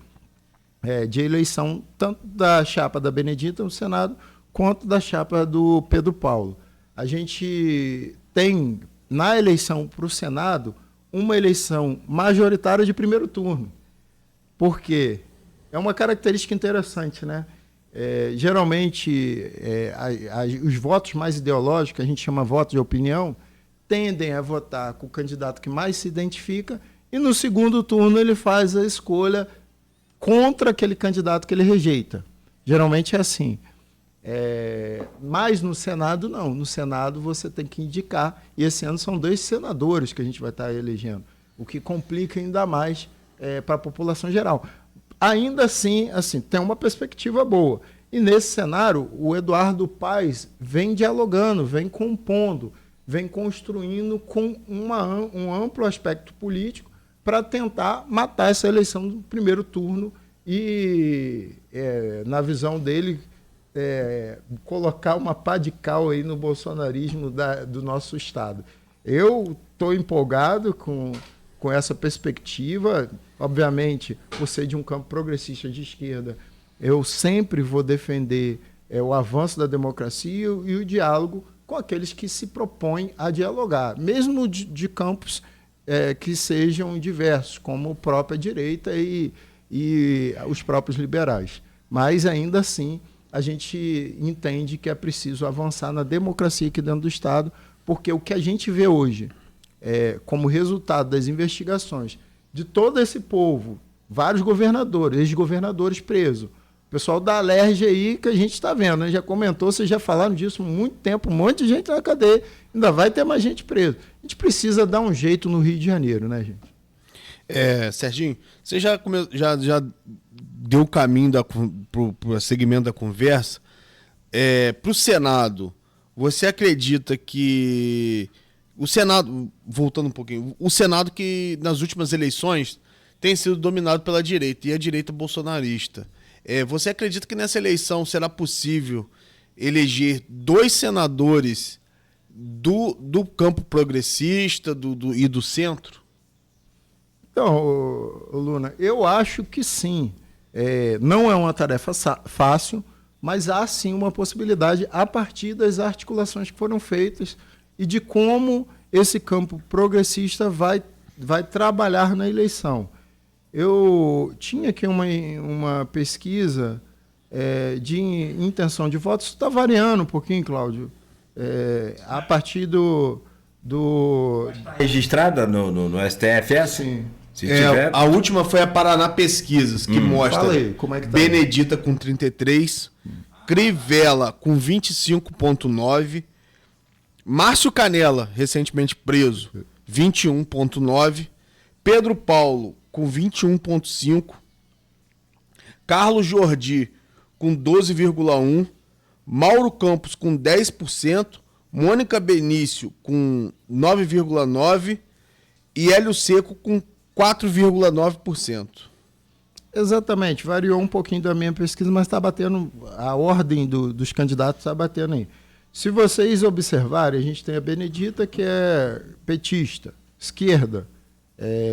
de eleição tanto da chapa da Benedita no Senado, quanto da chapa do Pedro Paulo. A gente tem, na eleição para o Senado, uma eleição majoritária de primeiro turno. Por quê? É uma característica interessante, né? Geralmente, os votos mais ideológicos, que a gente chama voto de opinião, tendem a votar com o candidato que mais se identifica e no segundo turno ele faz a escolha contra aquele candidato que ele rejeita. Geralmente é assim. Mas no Senado, não. No Senado você tem que indicar, e esse ano são 2 senadores que a gente vai estar elegendo, o que complica ainda mais para a população geral. Ainda assim, tem uma perspectiva boa. E nesse cenário, o Eduardo Paes vem dialogando, vem compondo, vem construindo com um amplo aspecto político para tentar matar essa eleição do primeiro turno e, na visão dele, colocar uma pá de cal aí no bolsonarismo do nosso Estado. Eu estou empolgado com essa perspectiva. Obviamente, por ser de um campo progressista de esquerda, eu sempre vou defender o avanço da democracia e o diálogo com aqueles que se propõem a dialogar, mesmo de campos que sejam diversos, como a própria direita e os próprios liberais. Mas, ainda assim, a gente entende que é preciso avançar na democracia aqui dentro do Estado, porque o que a gente vê hoje, como resultado das investigações de todo esse povo, vários governadores, ex-governadores presos, o pessoal da Alerj aí que a gente está vendo, né? Já comentou, vocês já falaram disso há muito tempo, um monte de gente na cadeia, ainda vai ter mais gente presa. A gente precisa dar um jeito no Rio de Janeiro, né, gente? Serginho, você já deu o caminho para o segmento da conversa. Para o Senado, você acredita que o Senado, voltando um pouquinho, o Senado que nas últimas eleições tem sido dominado pela direita, e a direita bolsonarista, você acredita que nessa eleição será possível eleger 2 senadores do campo progressista e do centro? Então, Luna, eu acho que sim. Não é uma tarefa fácil, mas há sim uma possibilidade a partir das articulações que foram feitas e de como esse campo progressista vai trabalhar na eleição. Eu tinha aqui uma pesquisa de intenção de voto. Isso está variando um pouquinho, Cláudio, a partir do... Registrada no STF, Sim. Se tiver... A última foi a Paraná Pesquisas, que mostra Fala aí, como é que tá? Benedita com 33, Crivella com 25,9, Márcio Canela, recentemente preso, 21,9, Pedro Paulo com 21,5, Carlos Jordi com 12,1, Mauro Campos com 10%, Mônica Benício com 9,9% e Hélio Seco com 4,9%. Exatamente, variou um pouquinho da minha pesquisa, mas está batendo, a ordem dos candidatos está batendo aí. Se vocês observarem, a gente tem a Benedita, que é petista, esquerda,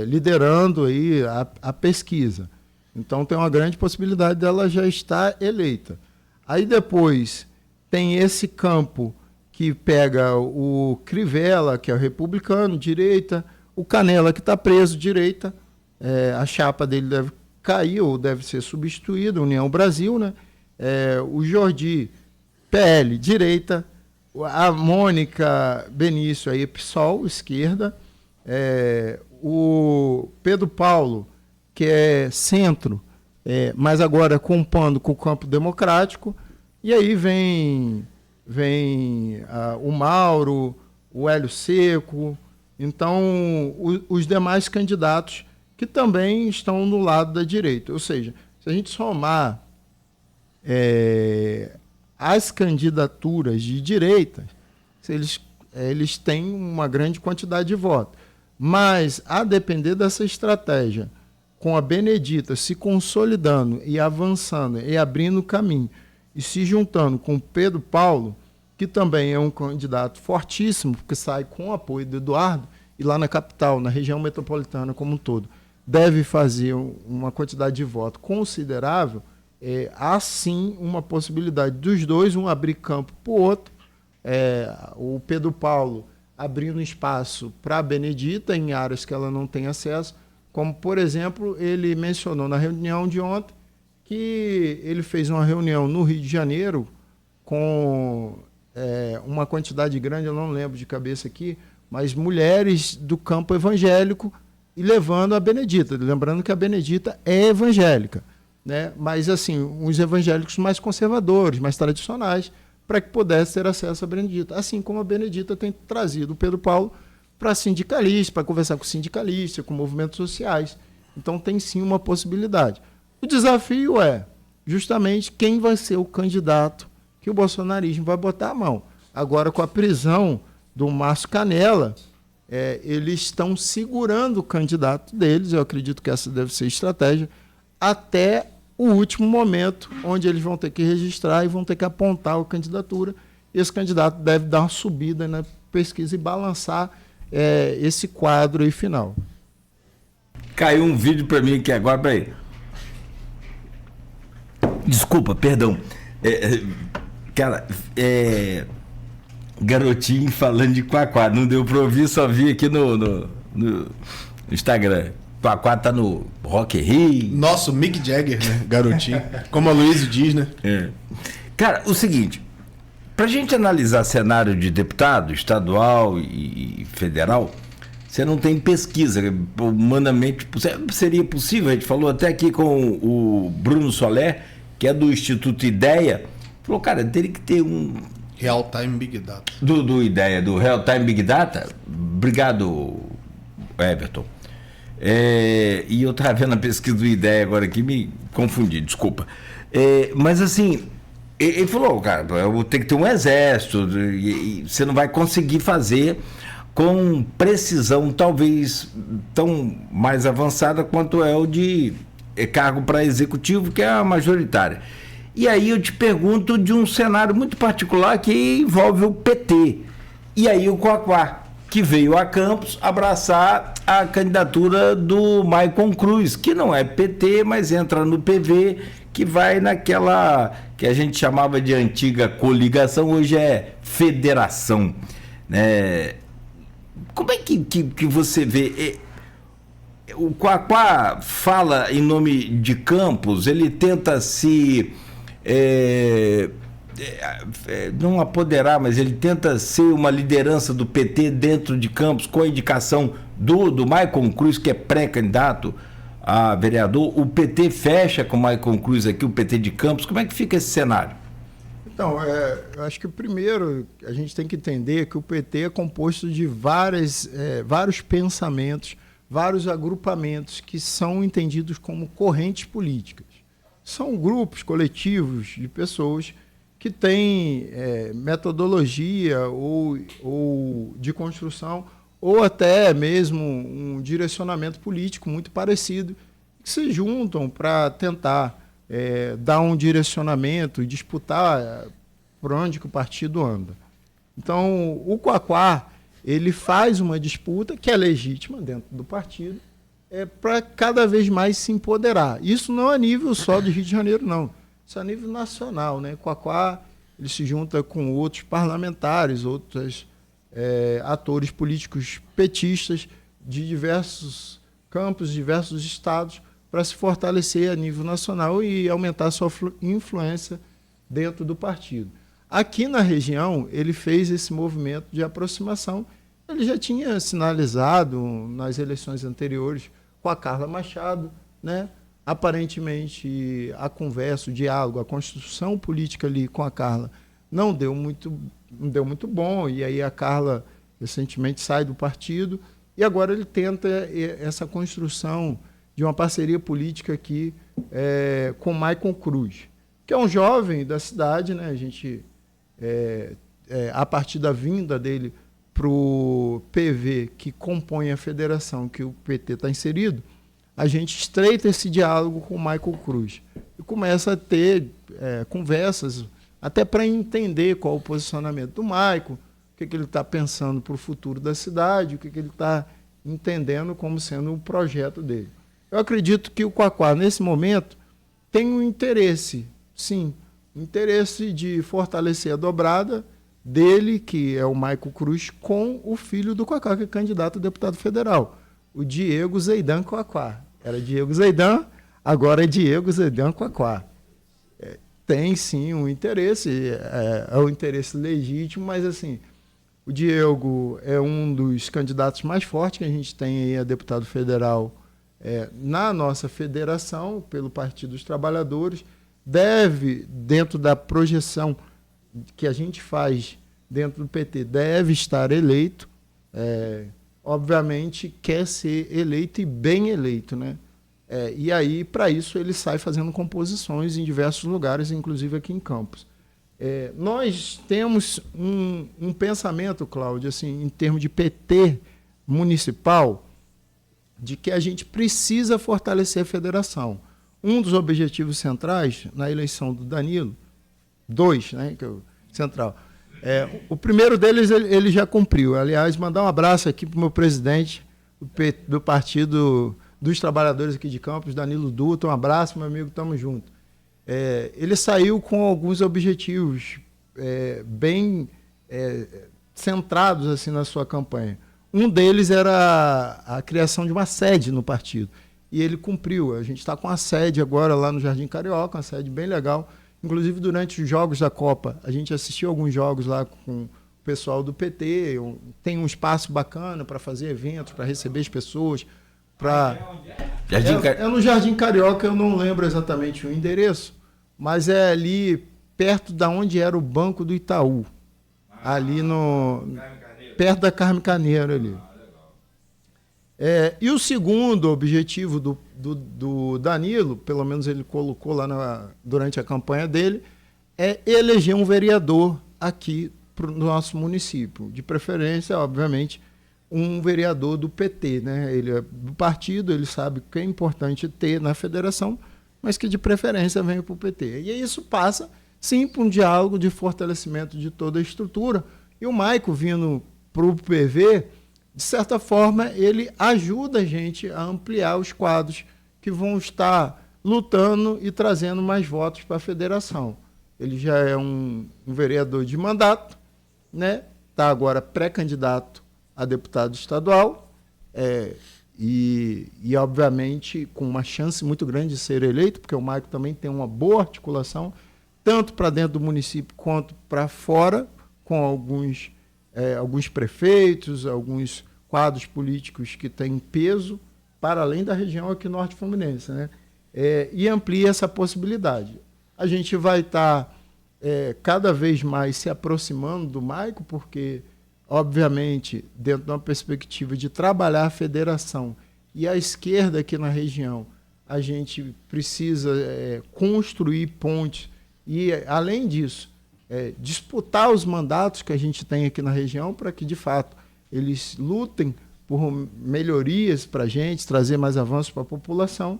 liderando aí a pesquisa. Então tem uma grande possibilidade dela já estar eleita. Aí depois tem esse campo que pega o Crivella, que é o republicano, direita, o Canela, que está preso, direita, a chapa dele deve cair ou deve ser substituída, União Brasil, né? O Jordi, PL, direita, a Mônica Benício, aí, PSOL, esquerda, o Pedro Paulo, que é centro, mas agora compondo com o campo democrático, e aí vem o Mauro, o Hélio Seco. Então, os demais candidatos que também estão no lado da direita. Ou seja, se a gente somar as candidaturas de direita, eles têm uma grande quantidade de votos. Mas, a depender dessa estratégia, com a Benedita se consolidando e avançando e abrindo caminho, e se juntando com o Pedro Paulo, que também é um candidato fortíssimo, porque sai com o apoio do Eduardo, e lá na capital, na região metropolitana como um todo, deve fazer uma quantidade de voto considerável, há sim uma possibilidade dos dois, um abrir campo para o outro, o Pedro Paulo abrindo espaço para a Benedita em áreas que ela não tem acesso, como, por exemplo, ele mencionou na reunião de ontem, que ele fez uma reunião no Rio de Janeiro com uma quantidade grande, eu não lembro de cabeça aqui, mas mulheres do campo evangélico e levando a Benedita. Lembrando que a Benedita é evangélica, né? Mas, assim, uns evangélicos mais conservadores, mais tradicionais, para que pudesse ter acesso à Benedita. Assim como a Benedita tem trazido o Pedro Paulo para sindicalistas, para conversar com sindicalistas, com movimentos sociais. Então, tem sim uma possibilidade. O desafio é justamente quem vai ser o candidato que o bolsonarismo vai botar a mão. Agora, com a prisão do Márcio Canela, eles estão segurando o candidato deles, eu acredito que essa deve ser a estratégia, até o último momento, onde eles vão ter que registrar e vão ter que apontar a candidatura. Esse candidato deve dar uma subida na pesquisa e balançar esse quadro aí final. Caiu um vídeo para mim aqui agora, peraí. Desculpa, perdão. Cara, garotinho falando de Quaquá, não deu para ouvir, só vi aqui no Instagram. Quaquá tá no Rock in Rio. Nosso Mick Jagger, né? Garotinho. Como a Luísa diz, né? Cara, o seguinte, pra gente analisar cenário de deputado estadual e federal, você não tem pesquisa, humanamente seria possível. A gente falou até aqui com o Bruno Soler, que é do Instituto Ideia, falou, cara, teria que ter um... Real Time Big Data. Do Ideia, do Real Time Big Data. Obrigado, Everton. E eu estava vendo a pesquisa do Ideia agora aqui, me confundi, desculpa. Mas assim, ele falou, cara, eu vou ter que ter um exército, e você não vai conseguir fazer com precisão, talvez tão mais avançada quanto é o de cargo para executivo, que é a majoritária. E aí eu te pergunto de um cenário muito particular que envolve o PT. E aí o Quaquá, que veio a Campos abraçar a candidatura do Maicon Cruz, que não é PT, mas entra no PV, que vai naquela que a gente chamava de antiga coligação, hoje é federação, né? como é que você vê? O Quaquá fala em nome de Campos, ele tenta se não apoderar, mas ele tenta ser uma liderança do PT dentro de Campos, com a indicação do Maicon Cruz, que é pré-candidato a vereador. O PT fecha com o Maicon Cruz aqui, o PT de Campos. Como é que fica esse cenário? Então, eu acho que primeiro a gente tem que entender que o PT é composto de vários pensamentos, vários agrupamentos que são entendidos como correntes políticas. São grupos coletivos de pessoas que têm metodologia ou de construção, ou até mesmo um direcionamento político muito parecido, que se juntam para tentar dar um direcionamento e disputar por onde que o partido anda. Então, o Quaquá, ele faz uma disputa que é legítima dentro do partido, para cada vez mais se empoderar. Isso não é a nível só do Rio de Janeiro, não. Isso é a nível nacional, né? O Quaquá, ele se junta com outros parlamentares, outros atores políticos petistas de diversos campos, diversos estados, para se fortalecer a nível nacional e aumentar sua influência dentro do partido. Aqui na região, ele fez esse movimento de aproximação. Ele já tinha sinalizado nas eleições anteriores com a Carla Machado, né? Aparentemente, a conversa, o diálogo, a construção política ali com a Carla não deu muito bom, e aí a Carla recentemente sai do partido, e agora ele tenta essa construção de uma parceria política aqui com Maicon Cruz, que é um jovem da cidade, né? A gente, a partir da vinda dele para o PV, que compõe a federação que o PT está inserido, a gente estreita esse diálogo com o Maicon Cruz e começa a ter conversas, até para entender qual o posicionamento do Maicon, o que ele está pensando para o futuro da cidade, o que ele está entendendo como sendo o projeto dele. Eu acredito que o Quaquá, nesse momento, tem um interesse, sim, interesse de fortalecer a dobrada dele, que é o Maicon Cruz, com o filho do Quaquá, que é candidato a deputado federal, o Diego Zeidan Quaquá. Era Diego Zeidan, agora é Diego Zeidan Quaquá. Tem, sim, um interesse, é um interesse legítimo, mas, assim, o Diego é um dos candidatos mais fortes que a gente tem aí a deputado federal na nossa federação, pelo Partido dos Trabalhadores, deve, dentro da projeção que a gente faz dentro do PT, deve estar eleito, obviamente quer ser eleito e bem eleito, né? E aí, para isso, ele sai fazendo composições em diversos lugares, inclusive aqui em Campos. Nós temos um pensamento, Cláudio, assim, em termos de PT municipal, de que a gente precisa fortalecer a federação. Um dos objetivos centrais na eleição do Danilo, dois, né, que é o central, o primeiro deles ele já cumpriu. Aliás, mandar um abraço aqui para o meu presidente do Partido dos Trabalhadores aqui de Campos, Danilo Dutra. Um abraço, meu amigo, tamo junto. Ele saiu com alguns objetivos bem centrados assim, na sua campanha. Um deles era a criação de uma sede no partido. E ele cumpriu. A gente está com a sede agora lá no Jardim Carioca, uma sede bem legal. Inclusive, durante os jogos da Copa, a gente assistiu alguns jogos lá com o pessoal do PT. Tem um espaço bacana para fazer eventos, para receber as pessoas. É no Jardim Carioca, eu não lembro exatamente o endereço, mas é ali perto da onde era o Banco do Itaú. Ali perto da Carme Carneiro ali. E o segundo objetivo do Danilo, pelo menos ele colocou lá durante a campanha dele, é eleger um vereador aqui para o nosso município. De preferência, obviamente, um vereador do PT, né? Ele é do partido, ele sabe que é importante ter na federação, mas que de preferência venha para o PT. E isso passa, sim, por um diálogo de fortalecimento de toda a estrutura. E o Maicon vindo para o PV, de certa forma, ele ajuda a gente a ampliar os quadros que vão estar lutando e trazendo mais votos para a federação. Ele já é um vereador de mandato, né? Está agora pré-candidato a deputado estadual, e obviamente, com uma chance muito grande de ser eleito, porque o Maico também tem uma boa articulação, tanto para dentro do município quanto para fora, com alguns prefeitos, alguns quadros políticos que têm peso para além da região aqui norte fluminense, né? E amplia essa possibilidade. A gente vai estar cada vez mais se aproximando do Maico, porque, obviamente, dentro de uma perspectiva de trabalhar a federação e a esquerda aqui na região, a gente precisa construir pontes e, além disso, disputar os mandatos que a gente tem aqui na região para que, de fato, eles lutem por melhorias para a gente, trazer mais avanços para a população.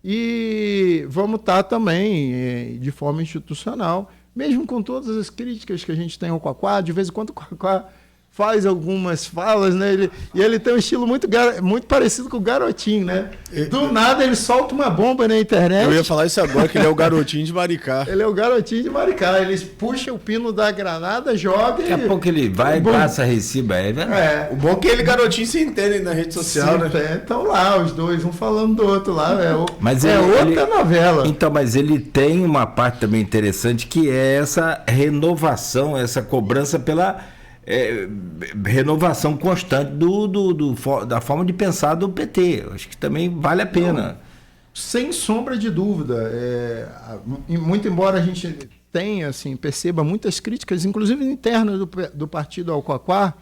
E vamos estar também, de forma institucional, mesmo com todas as críticas que a gente tem ao Quaquá, de vez em quando o Quaquá faz algumas falas, né? Ele tem um estilo muito parecido com o Garotinho, né? Do nada ele solta uma bomba na internet. Eu ia falar isso agora, que ele é o Garotinho de Maricá. Ele é o Garotinho de Maricá. Ele puxa o pino da granada, joga Daqui a pouco ele vai, passa, reciba, né? O bom é que ele e Garotinho se entendem na rede social, né? Estão lá, os dois, um falando do outro lá. Mas outra novela. Então, mas ele tem uma parte também interessante, que é essa renovação, essa cobrança pela... renovação constante da forma de pensar do PT. Acho que também vale a pena. Não, sem sombra de dúvida. Muito embora a gente tenha, assim, perceba muitas críticas, inclusive internas do partido ao Quaquá,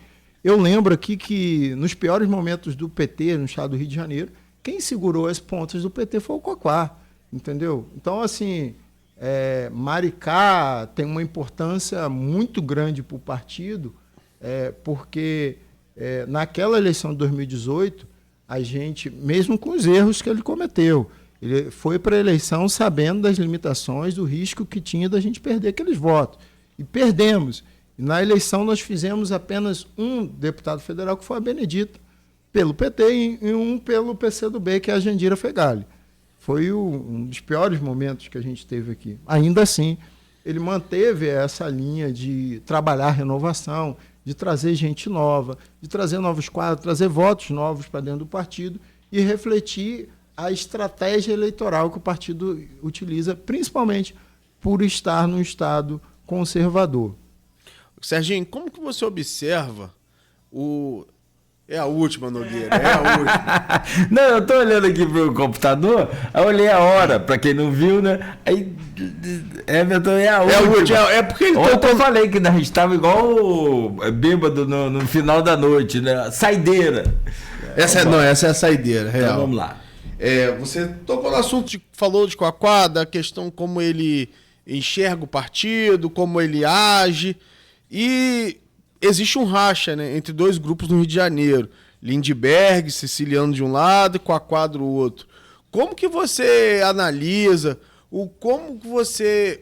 eu lembro aqui que nos piores momentos do PT no estado do Rio de Janeiro, quem segurou as pontas do PT foi o Quaquá, entendeu? Então, assim, Maricá tem uma importância muito grande para o partido, porque naquela eleição de 2018, a gente, mesmo com os erros que ele cometeu, ele foi para a eleição sabendo das limitações, do risco que tinha da gente perder aqueles votos. E perdemos. E na eleição nós fizemos apenas um deputado federal, que foi a Benedita, pelo PT, e um pelo PCdoB, que é a Jandira Fegali. Foi um dos piores momentos que a gente teve aqui. Ainda assim, ele manteve essa linha de trabalhar a renovação, de trazer gente nova, de trazer novos quadros, trazer votos novos para dentro do partido e refletir a estratégia eleitoral que o partido utiliza, principalmente por estar num estado conservador. Serginho, como que você observa o... É a última, Nogueira, é a última. Não, eu tô olhando aqui pro computador, eu olhei a hora, pra quem não viu, né? Aí, Everton, é a última. É porque ele ontem eu falei que a gente tava igual bêbado no final da noite, né? Saideira. Essa é a saideira, real. Então vamos lá. Você tocou no assunto, falou de Quaquá, da questão como ele enxerga o partido, como ele age, e... existe um racha, né, entre dois grupos no Rio de Janeiro. Lindbergh, Siciliano de um lado e Quaquá do outro. Como que você analisa, como que você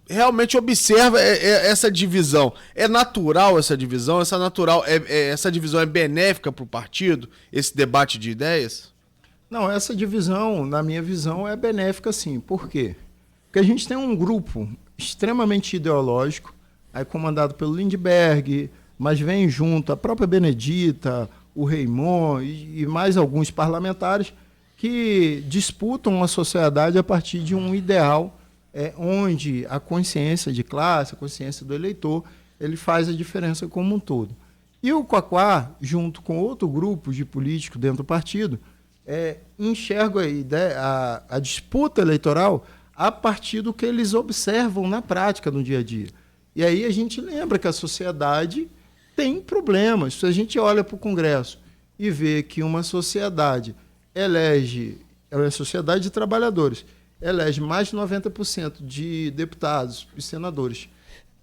realmente observa essa divisão? É natural essa divisão? Essa divisão é benéfica para o partido? Esse debate de ideias? Não, essa divisão, na minha visão, é benéfica sim. Por quê? Porque a gente tem um grupo extremamente ideológico, aí comandado pelo Lindbergh, mas vem junto a própria Benedita, o Raymond e mais alguns parlamentares que disputam a sociedade a partir de um ideal onde a consciência de classe, a consciência do eleitor, ele faz a diferença como um todo. E o Quaquá, junto com outro grupo de políticos dentro do partido, enxerga a disputa eleitoral a partir do que eles observam na prática, no dia a dia. E aí a gente lembra que a sociedade tem problemas. Se a gente olha para o Congresso e vê que uma sociedade uma sociedade de trabalhadores, elege mais de 90% de deputados e senadores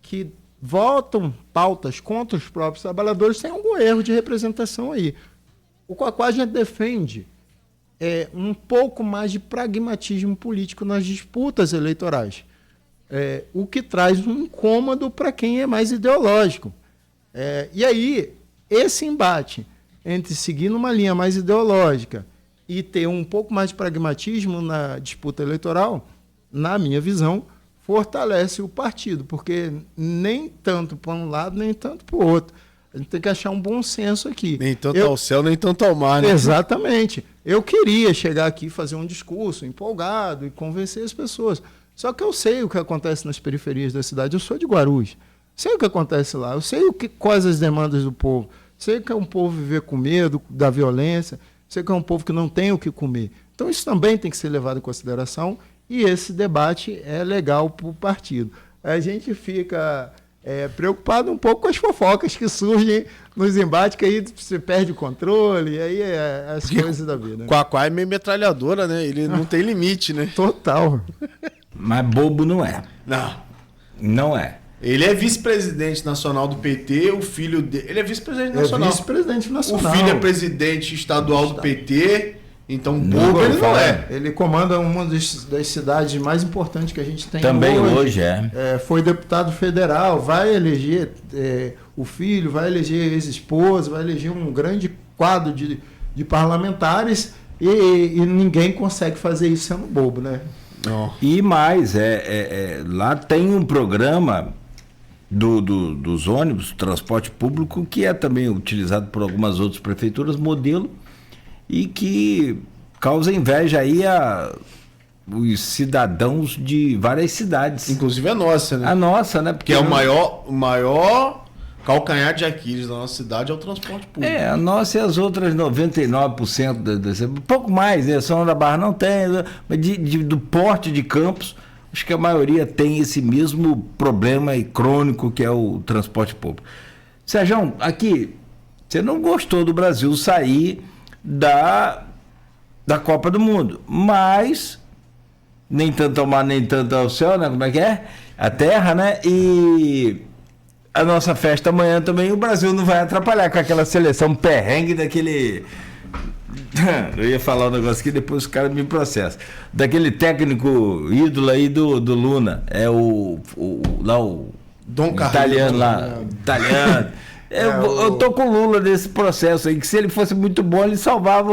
que votam pautas contra os próprios trabalhadores, tem algum erro de representação aí. O Quaquá já defende um pouco mais de pragmatismo político nas disputas eleitorais. O que traz um incômodo para quem é mais ideológico. E aí, esse embate entre seguir numa linha mais ideológica e ter um pouco mais de pragmatismo na disputa eleitoral, na minha visão, fortalece o partido, porque nem tanto para um lado, nem tanto para o outro. A gente tem que achar um bom senso aqui. Nem tanto ao céu, nem tanto ao mar, né? Exatamente. Eu queria chegar aqui e fazer um discurso empolgado e convencer as pessoas. Só que eu sei o que acontece nas periferias da cidade. Eu sou de Guarulhos. Sei o que acontece lá. Eu sei quais as demandas do povo. Sei que é um povo viver com medo da violência. Sei que é um povo que não tem o que comer. Então isso também tem que ser levado em consideração. E esse debate é legal para o partido. A gente fica preocupado um pouco com as fofocas que surgem nos embates, que aí você perde o controle, e aí as coisas da vida. Quaquá é meio metralhadora, né? Ele não tem limite, né? Total. Mas bobo não é. Não. Não é. Ele é vice-presidente nacional do PT, o filho dele... Ele é vice-presidente nacional. Vice-presidente nacional. O filho é presidente estadual do PT, então bobo ele não é. Ele comanda uma das cidades mais importantes que a gente tem Também hoje foi deputado federal, vai eleger o filho, vai eleger ex-esposa, vai eleger um grande quadro de parlamentares e ninguém consegue fazer isso sendo bobo, né? Não. E mais, lá tem um programa dos ônibus, transporte público, que é também utilizado por algumas outras prefeituras, modelo, e que causa inveja aí os cidadãos de várias cidades. Inclusive a nossa, né? A nossa, né? Porque é o maior calcanhar de Aquiles da nossa cidade é o transporte público. A nossa e as outras 99%, um pouco mais, né? São da Barra não tem, mas do porte de Campos, acho que a maioria tem esse mesmo problema crônico que é o transporte público. Sérgio, aqui, você não gostou do Brasil sair da Copa do Mundo, mas nem tanto ao mar, nem tanto ao céu, né? Como é que é? A terra, né? E a nossa festa amanhã também, o Brasil não vai atrapalhar com aquela seleção perrengue daquele... Eu ia falar um negócio aqui, depois os caras me processam. Daquele técnico ídolo aí do Luna, o Dom Carlos, italiano lá, italiano. Eu tô com o Lula nesse processo aí, que se ele fosse muito bom, ele salvava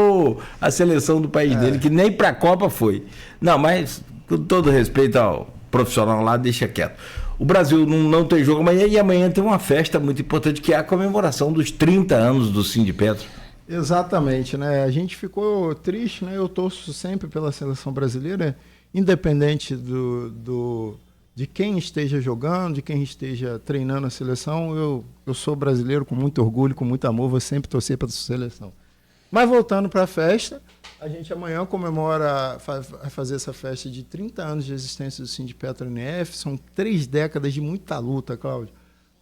a seleção do país dele, que nem pra Copa foi. Não, mas com todo respeito ao profissional lá, deixa quieto. O Brasil não tem jogo amanhã, e amanhã tem uma festa muito importante, que é a comemoração dos 30 anos do Sindipetro. Exatamente, né? A gente ficou triste, né? Eu torço sempre pela seleção brasileira, independente de quem esteja jogando, de quem esteja treinando a seleção. Eu sou brasileiro com muito orgulho, com muito amor, vou sempre torcer para a seleção. Mas voltando para a festa, a gente amanhã vai fazer essa festa de 30 anos de existência do Sindipetro NF. São 3 décadas de muita luta, Cláudio.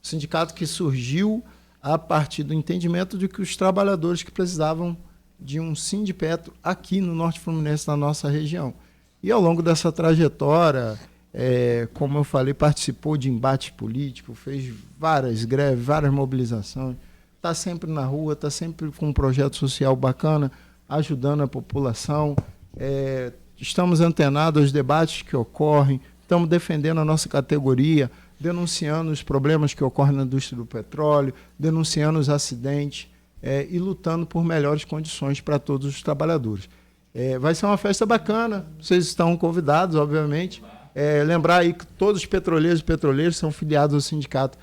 O sindicato que surgiu a partir do entendimento de que os trabalhadores que precisavam de um Sindipetro aqui no Norte Fluminense, na nossa região. E ao longo dessa trajetória, como eu falei, participou de embate político, fez várias greves, várias mobilizações, está sempre na rua, está sempre com um projeto social bacana, ajudando a população. Estamos antenados aos debates que ocorrem, estamos defendendo a nossa categoria, denunciando os problemas que ocorrem na indústria do petróleo, denunciando os acidentes e lutando por melhores condições para todos os trabalhadores. Vai ser uma festa bacana, vocês estão convidados, obviamente. Lembrar aí que todos os petroleiros e petroleiros são filiados ao sindicato,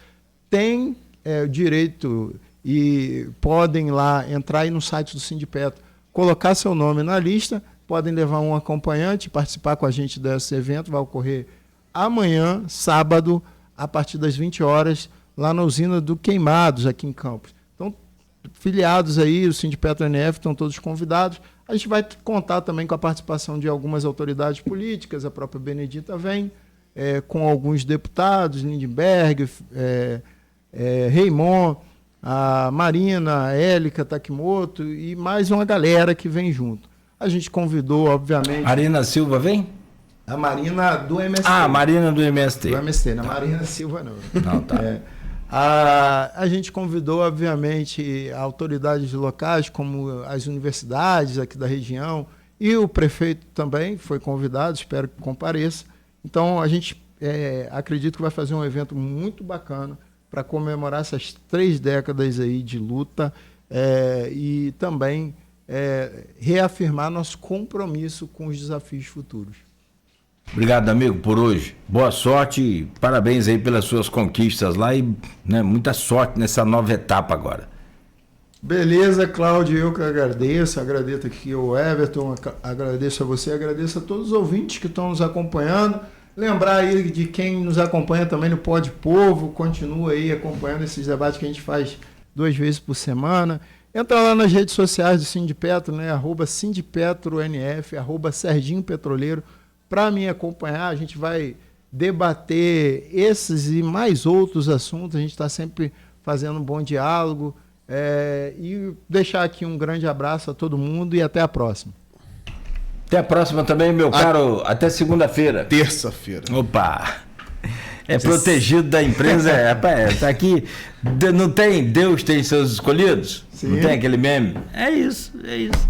têm o direito e podem lá entrar aí no site do Sindipetro, colocar seu nome na lista, podem levar um acompanhante, participar com a gente desse evento. Vai ocorrer amanhã, sábado, a partir das 20 horas, lá na usina do Queimados, aqui em Campos. Então, filiados aí, o Sindipetro NF, estão todos convidados. A gente vai contar também com a participação de algumas autoridades políticas, a própria Benedita vem, com alguns deputados, Lindenberg, Raymond, a Marina, a Élica Takimoto e mais uma galera que vem junto. A gente convidou, obviamente... Marina Silva vem? A Marina do MST. Ah, Marina do MST. Do MST, não, Marina Silva não. Não, tá. A gente convidou, obviamente, autoridades locais, como as universidades aqui da região, e o prefeito também foi convidado, espero que compareça. Então, a gente acredita que vai fazer um evento muito bacana para comemorar essas 3 décadas aí de luta e também reafirmar nosso compromisso com os desafios futuros. Obrigado, amigo, por hoje. Boa sorte e parabéns aí pelas suas conquistas lá e, né, muita sorte nessa nova etapa agora. Beleza, Cláudio, eu que agradeço aqui o Everton, agradeço a você, agradeço a todos os ouvintes que estão nos acompanhando. Lembrar aí de quem nos acompanha também no Pod Povo, continua aí acompanhando esses debates que a gente faz 2 vezes por semana. Entra lá nas redes sociais do Sindipetro, né? @SindipetronF, @Serginho Petroleiro, para me acompanhar. A gente vai debater esses e mais outros assuntos, a gente está sempre fazendo um bom diálogo. E deixar aqui um grande abraço a todo mundo e até a próxima. Até a próxima também, meu caro. Até segunda-feira. Terça-feira. Opa! Protegido da empresa, rapaz, tá aqui. Não tem? Deus tem seus escolhidos? Sim. Não tem aquele meme? É isso.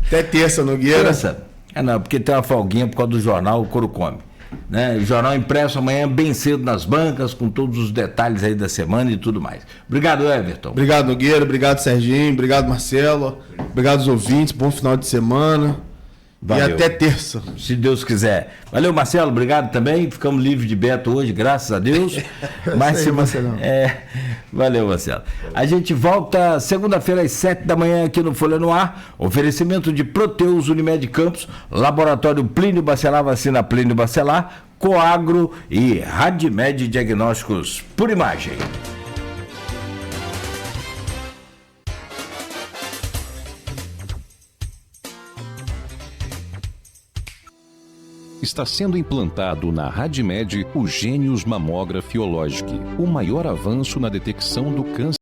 Até terça, Nogueira. Terça. Não, porque tem uma folguinha por causa do jornal, o couro come. Né? O jornal impresso amanhã bem cedo nas bancas, com todos os detalhes aí da semana e tudo mais. Obrigado, Everton. Obrigado, Nogueira. Obrigado, Serginho. Obrigado, Marcelo. Obrigado aos ouvintes. Bom final de semana. Valeu. E até terça. Se Deus quiser. Valeu, Marcelo. Obrigado também. Ficamos livres de Beto hoje, graças a Deus. Mas se Marcelo. Valeu, Marcelo. A gente volta segunda-feira às 7 da manhã aqui no Folha no Ar. Oferecimento de Proteus Unimed Campos, Laboratório Plínio Bacelar, Vacina Plínio Bacelar, Coagro e Radmed Diagnósticos por Imagem. Está sendo implantado na Radmed o Gênios Mamography Oncology, o maior avanço na detecção do câncer